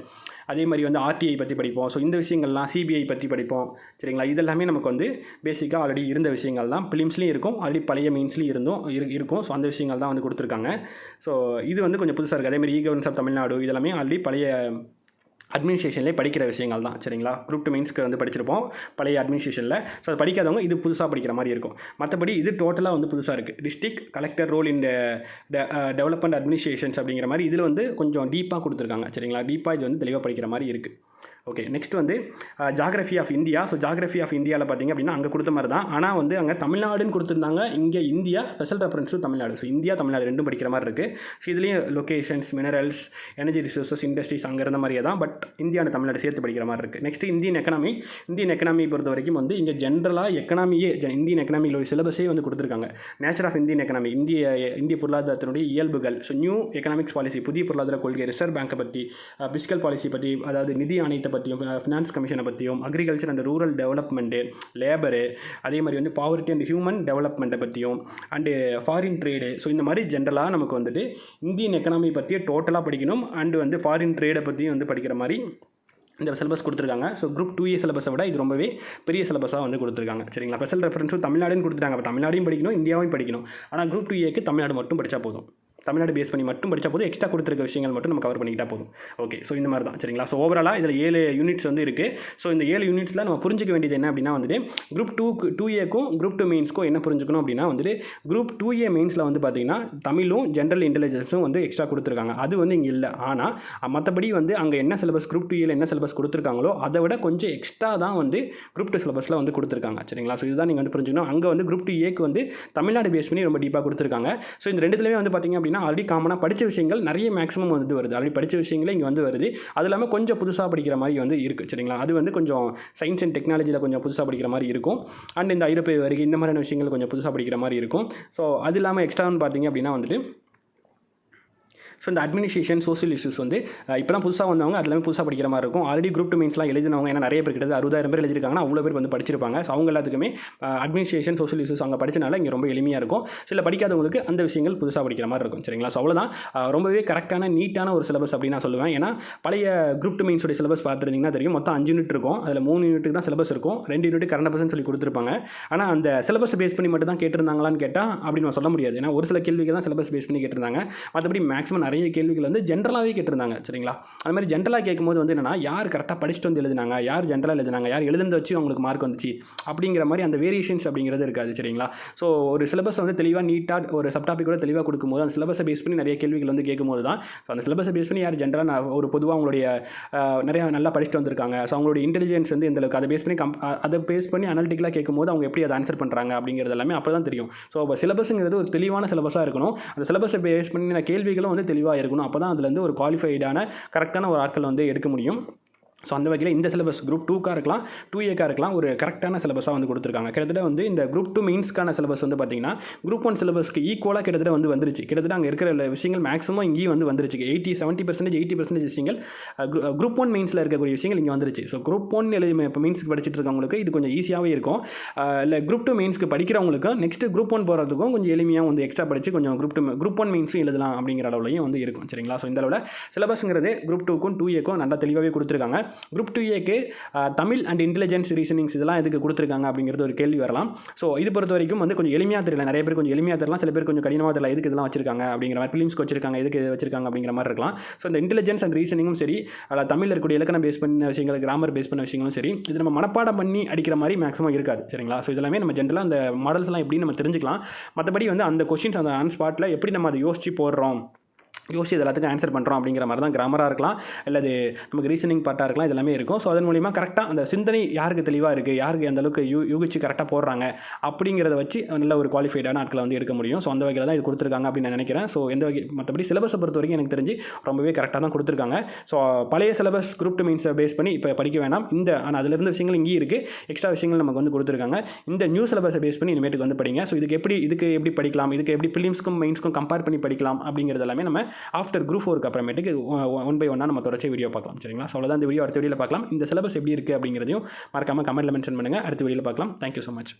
அதே மாதிரி வந்து RTI பற்றி படிப்போம். ஸோ இந்த விஷயங்கள்லாம் CBI பற்றி படிப்போம் சரிங்களா. இதெல்லாமே நமக்கு வந்து பேசிக்காக ஆல்ரெடி இருந்த விஷயங்கள் தான். பிலிம்ஸ்லேயும் இருக்கும், ஆல்ரெடி பழைய மெயின்ஸ்லேயும் இருக்கும். ஸோ அந்த விஷயங்கள் தான் வந்து கொடுத்துருக்காங்க. ஸோ இது வந்து கொஞ்சம் புதுசாக இருக்குது. அதேமாதிரி கவர்னன்ஸ் ஆஃப் தமிழ்நாடு இதெல்லாமே ஆல்ரெடி பழைய அட்மினிஸ்ட்ரேஷன்லேயே படிக்கிற விஷயங்கள் தான் சரிங்களா. குரூப் 2 மெயின்ஸ்க்கு வந்து படிச்சிருப்போம் பழைய அட்மினிஸ்ட்ரேஷனில். ஸோ அது படிக்காதவங்க இது புதுசாக படிக்கிற மாதிரி இருக்கும். மற்றபடி இது டோட்டலாக வந்து புதுசாக இருக்குது. District collector role in development administrations அப்படிங்கிற மாதிரி இதில் வந்து கொஞ்சம் டீப்பாக கொடுத்துருக்காங்க சரிங்களா. டீப்பாக இது வந்து தெளிவாக படிக்கிற மாதிரி இருக்குது. ஓகே, நெக்ஸ்ட் வந்து geography of India. So geography of இந்தியாவில் பார்த்திங்க அப்படின்னா அங்கே கொடுத்த மாதிரி தான், ஆனால் வந்து அங்கே தமிழ்நாடுன்னு கொடுத்துருந்தாங்க. இங்கே India special reference to Tamil Nadu. So India Tamil Nadu ரெண்டும் படிக்கிற மாதிரி இருக்குது. ஸோ இதுலேயும் locations, minerals, energy resources, industries அங்கே இருந்த மாதிரியே தான், பட் இந்தியாவில் தமிழ்நாடு சேர்த்து படிக்கிற மாதிரி இருக்குது. நெக்ஸ்ட் இந்தியன் எக்கனாமி பொறுத்த வரைக்கும் வந்து இங்கே ஜென்ரலாக இந்தியன் எக்கனாமியில் ஒரு சிலபஸே வந்து கொடுத்துருக்காங்க. நேச்சர் ஆஃப் இந்தியன் எக்கனாமி, இந்திய பொருளாதாரத்தினுடைய இயல்புகள். ஸோ நியூ எக்கனாமிக்ஸ் பாலிசி, புதிய பொருளாதார கொள்கை, ரிசர்வ் பேங்கை பற்றி, பிஸ்கல் பாலிசி பற்றி, அதாவது நிதி ஆணையத்தை பற்றியும், ஃபினான்ஸ் கமிஷனை பற்றியும், agriculture and rural development, labour, அதே மாதிரி வந்து பாவர்ட்டி அண்ட் ஹியூமன் டெவலப்மெண்ட்டை பற்றியும், அண்டு ஃபாரின் ட்ரேடு. ஸோ இந்த மாதிரி ஜென்ரலாக நமக்கு வந்துட்டு இந்தியன் எக்கனாமி பற்றியே டோட்டலாக படிக்கணும். அண்டு வந்து ஃபாரின் ட்ரேடை பற்றியும் வந்து படிக்கிற மாதிரி இந்த சிலபஸ் கொடுத்துருக்காங்க. ஸோ குரூப் 2A சிலபஸை விட இது ரொம்பவே பெரிய சிலபஸாக வந்து கொடுத்துருக்காங்க சரிங்களா. ஸ்பெஷல் ரெஃபரன்ஸும் தமிழ்நாடுன்னு கொடுத்துட்டாங்க. அப்போ தமிழ்நாடையும் படிக்கணும், இந்தியாவையும் படிக்கணும். ஆனால் குரூப் 2Aக்கு தமிழ்நாடு மட்டும் படித்தா போதும். தமிழ்நாடு பேஸ் பண்ணி மட்டும் படித்தா போதும். எக்ஸ்ட்ரா கொடுத்துருக்க விஷயங்கள் மட்டும் நம்ம கவர் பண்ணிக்கிட்டா போதும். ஓகே, ஸோ இந்த மாதிரி தான் சரிங்களா. ஸோ ஓவராலாக இதில் 7 யூனிட்ஸ் வந்து இருக்குது. ஸோ இந்த 7 யூனிட்ஸில் நம்ம புரிஞ்சிக்க வேண்டியது என்ன அப்படின்னா வந்துட்டு குரூப் 2Aக்கும் குரூப் 2 மெயின்ஸ்க்கும் என்ன புரிஞ்சுக்கணும் அப்படின்னா வந்துட்டு குரூப் 2A மெயின்ஸில் வந்து பார்த்திங்கன்னா தமிழும் ஜென்ரல் இன்டெலிஜென்ஸும் வந்து எக்ஸ்ட்ரா கொடுத்துருக்காங்க. அது வந்து இங்கே இல்லை. ஆனால் மற்றபடி வந்து அங்கே என்ன சிலபஸ் குரூப் 2Aல என்ன சிலபஸ் கொடுத்துருக்காங்களோ அதை விட கொஞ்சம் எக்ஸ்ட்ரா தான் வந்து குரூப் 2 சிலபஸில் வந்து கொடுத்துருக்காங்க சரிங்களா. ஸோ இதுதான் நீங்கள் வந்து புரிஞ்சுக்கணும். அங்கே வந்து குரூப் 2Aக்கு வந்து தமிழ்நாடு பேஸ் பண்ணி ரொம்ப டீப்பாக கொடுத்துருக்காங்க. ஸோ இந்த ரெண்டுத்துலேயுமே வந்து பார்த்திங்க அப்படின்னா ஆல்ரெடி காமனாக படித்த விஷயங்கள் நிறைய மேக்ஸிமம் வந்து வருது. ஆல்ரெடி படித்த விஷயங்களே இங்கே வந்து வருது. அது இல்லாமல் கொஞ்சம் புதுசாக படிக்கிற மாதிரி வந்து இருக்குது சரிங்களா. அது வந்து கொஞ்சம் சயின்ஸ் அண்ட் டெக்னாலஜியில் கொஞ்சம் புதுசாக படிக்கிற மாதிரி இருக்கும். அண்ட் இந்த ஐரோப்பிய வருகை இந்த மாதிரியான விஷயங்கள் கொஞ்சம் புதுசாக படிக்கிற மாதிரி இருக்கும். ஸோ அது இல்லாமல் எக்ஸ்ட்ரான்னு பார்த்தீங்க அப்படின்னா வந்துட்டு ஸோ இந்த அட்மினிஸ்ட்ரேஷன், சோஷியல் இஷ்யூஸ் வந்து இப்போ தான் புதுசாக வந்தவங்க அது எல்லாமே புதுசாக படிக்கிற மாதிரி இருக்கும். ஆல்ரெடி குரூப் 2 மெயின்ஸ்லாம் எழுதினவங்க, ஏன்னா நிறைய பேர் கிட்டத்தட்ட 60,000 பேர் எழுதிருக்காங்கன்னா அவ்வளோ பேர் வந்து படிச்சிருப்பாங்க. ஸோ அவங்க எல்லாத்துக்குமே அட்மினிஸ்ட்ரேஷன், சோஷியல் இஷ்யூஸ் அங்கே படிச்சனால இங்கே ரொம்ப எளிமையாக இருக்கும். சில படிக்காதவங்களுக்கு அந்த விஷயங்கள் புதுசாக படிக்கிற மாதிரி இருக்கும் சரிங்களா. ஸோ அவ்வளோதான். ரொம்பவே கரெக்டான நீட்டான ஒரு சிலபஸ் அப்படின்னு நான் சொல்லுவேன். ஏன்னா பழைய குரூப் 2 மெயின்ஸோட சிலபஸ் பார்த்துருந்தீங்கன்னா தெரியும், மொத்தம் 5 யூனிட் இருக்கும். அதில் 3 யூனிட்டுக்கு தான் சிலபஸ் இருக்கும், 2 யூனிட் கரண்ட் அஃபேர்ஸ்னு சொல்லி கொடுத்துருப்பாங்க. ஆனால் அந்த சிலபஸ் பேஸ் பண்ணி மட்டும் தான் கேட்டிருந்தாங்களான்னு கேட்டால் அப்படி நம்ம சொல்ல முடியாது. ஏன்னா ஒரு சில கேள்விகள் தான் சிலபஸ் பேஸ் பண்ணி கேட்டிருந்தாங்க. மற்றபடி மேக்ஸிமம் நிறைய கேள்விகள் வந்து ஜென்ரலாகவே கேட்டிருந்தாங்க சரிங்களா. அது மாதிரி ஜென்ரலாக கேட்கும்போது வந்து என்னென்னா யார் கரெக்டாக படிச்சுட்டு வந்து எழுதினாங்க, யார் ஜென்ரலாக எழுதினாங்க, யார் எழுதுனதை வச்சு அவங்களுக்கு மார்க் வந்துச்சு அப்படிங்கிற மாதிரி அந்த வேரியேஷன்ஸ் அப்படிங்கிறது இருக்காது சரிங்களா. ஸோ ஒரு சிலபஸ் வந்து தெளிவாக நீட்டாக ஒரு சப்டாபிக்கோட தெளிவாக கொடுக்கும்போது அந்த சிலபஸை பேஸ் பண்ணி நிறைய கேள்விகள் வந்து கேட்கும்போது தான் ஸோ அந்த சிலபஸை பேஸ் பண்ணி யார் ஜென்ரலாக ஒரு பொதுவாக அவங்களுடைய நிறையா நல்லா படிச்சுட்டு வந்திருக்காங்க, ஸோ அவங்களுடைய இன்டெலிஜென்ஸ் வந்து எந்த அளவுக்கு அதை பேஸ் பண்ணி அதை பேஸ் பண்ணி அனலிட்டிக்கலாக கேட்கும்போது அவங்க எப்படி அதை ஆன்சர் பண்ணுறாங்க அப்படிங்கிறது எல்லாமே அப்போ தான் தெரியும். ஸோ அப்போ சிலபஸுங்கிறது ஒரு தெளிவான சிலபஸாக இருக்கணும், அந்த சிலபஸை பேஸ் பண்ணி கேள்விகளும் வந்து தெளிவாக இருக்கணும், அப்போ தான் அதுலேருந்து ஒரு குவாலிஃபைடான கரெக்டான ஒரு ஆட்கள் வந்து எடுக்க முடியும். ஸோ அந்த வகையில் இந்த சிலபஸ் குரூப் 2க்காக இருக்கலாம் 2A இருக்கலாம் ஒரு கரெக்டான சிலபஸாக வந்து கொடுத்துருக்காங்க. கிட்டத்தட்ட வந்து இந்த குரூப் 2 மெயின்ஸ்க்கான சிலபஸ் வந்து பார்த்திங்கன்னா குரூப் 1 சிலபஸ்க்கு ஈக்குவலாக கிட்டத்தட்ட வந்துருச்சு. கிட்டத்தட்ட அங்கே இருக்கிற விஷயங்கள் மேக்ஸிமம் இங்கேயும் வந்து வந்துருச்சு. 70% விஷயங்கள் குரூப் 1 மெயின்ஸில் இருக்கக்கூடிய விஷயங்கள் இங்கே வந்துருச்சு. ஸோ குரூப் 1 எழுதி இப்போ மெயின்ஸ்க்கு படிச்சுட்டு இருக்கவங்களுக்கு இது கொஞ்சம் ஈஸியாகவே இருக்கும். இல்லை குரூப் 2 மெயின்ஸ்க்கு படிக்கிறவங்களுக்கு நெக்ஸ்ட்டு குரூப் 1 போகிறதுக்கும் கொஞ்சம் எளிமையாக வந்து எக்ஸ்ட்ரா படித்து கொஞ்சம் குரூப் 1 மெயின்ஸும் எழுதலாம் அப்படிங்கிற அளவுலையும் வந்து இருக்கும் சரிங்களா. ஸோ இந்த அளவில் சிலபஸ்ங்கிறது குரூப் 2க்கும் 2Aக்கும் நல்லா தெளிவாகவே கொடுத்துருக்காங்க. குரூப் 2Aக்கு தமிழ் அண்ட் இன்டெலிஜென்ஸ் ரீசனிங்ஸ் இதெல்லாம் எதுக்கு கொடுத்துருக்காங்க அப்படிங்கிறது ஒரு கேள்வி வரலாம். ஸோ இது பொறுத்த வரைக்கும் வந்து கொஞ்சம் எளிமையாக தெரியல, நிறைய பேர் கொஞ்சம் எளிமையாக தெரியலாம், சில பேர் கொஞ்சம் கடினமாக தெரியல, எதுக்கு இதெல்லாம் வச்சிருக்காங்க அப்படிங்கிற மாதிரி, ஃபிலிம்ஸ்க்கு வச்சிருக்காங்க எதுக்கு வச்சிருக்காங்க அப்படிங்கிற மாதிரி இருக்கலாம். ஸோ இந்த இன்டெலிஜென்ஸ் அண்ட் ரீசனிங்கும் சரி, அதில் தமிழில் இருக்கக்கூடிய இலக்கணம் பேஸ் பண்ண விஷயங்கள், கிராமர் பேஸ் பண்ண விஷயங்களும் சரி, இது நம்ம மனப்பாடம் பண்ணி அடிக்கிற மாதிரி மேக்ஸிமம் இருக்காது சரிங்களா. ஸோ இதெல்லாமே நம்ம ஜென்ரலாக அந்த மாடல்ஸ்லாம் எப்படி நம்ம தெரிஞ்சுக்கலாம், மற்றபடி வந்து அந்த கொஸ்டின்ஸ் அந்த ஆன் ஸ்பாட்டில் எப்படி நம்ம அதை யோசிச்சு போடுறோம், யோசிச்சு இது எல்லாத்துக்கும் ஆன்சர் பண்ணுறோம் அப்படிங்கிற மாதிரி தான் கிராமராக இருக்கலாம், அல்லது நமக்கு ரீசனிங் பார்ட்டாக இருக்கலாம், இதெல்லாமே இருக்கும். ஸோ அதன் மூலிமா கரெக்டாக அந்த சிந்தனை யாருக்கு தெளிவாக இருக்குது, யாருக்கு அந்த அளவுக்கு யூகிச்சு கரெக்டாக போடுறாங்க அப்படிங்கிறத வச்சு நல்ல ஒரு குவாலிஃபைடான ஆட்களை வந்து எடுக்க முடியும். ஸோ அந்த வகையில் தான் இது கொடுத்துருக்காங்க அப்படின்னு நான் நினைக்கிறேன். ஸோ எந்த வகை மற்றபடி சிலபஸை பொறுத்த வரைக்கும் எனக்கு தெரிஞ்சு ரொம்பவே கரெக்டாக தான் கொடுத்துருக்காங்க. ஸோ பழைய சிலபஸ் குரூப் 2 மெயின்ஸை பேஸ் பண்ணி இப்போ படிக்க வேணாம், ஆனால் அதில் இருந்த விஷயங்கள் இங்கேயும் இருக்குது, எக்ஸ்ட்ரா விஷயங்கள் நமக்கு வந்து கொடுத்துருக்காங்க. இந்த நியூ சிலபஸை பேஸ் பண்ணி இனிமேட்டுக்கு வந்து படிங்க. ஸோ இதுக்கு எப்படி படிக்கலாம், இதுக்கு எப்படி பிலிம்ஸ்க்கும் மெயின்ஸ்க்கும் கம்பேர் பண்ணி படிக்கலாம் அப்படிங்கிறது எல்லாமே நம்ம ஆஃப்டர் குரூப் 4 அப்புறமேட்டுக்கு 1 by 1 நம்ம தொடர்ச்சி வீடியோ பார்க்கலாம் சரிங்களா. ஸோ அவ்வளோதான் இந்த வீடியோ, அடுத்த வீடியோவில் பார்க்கலாம். இந்த சிலபஸ் எப்படி இருக்குது அப்படிங்கிறதையும் மறக்காமல் கமெண்ட்டில் மென்ஷன் பண்ணுங்கள். அடுத்த வீடியோவில் பார்க்கலாம். Thank you so much.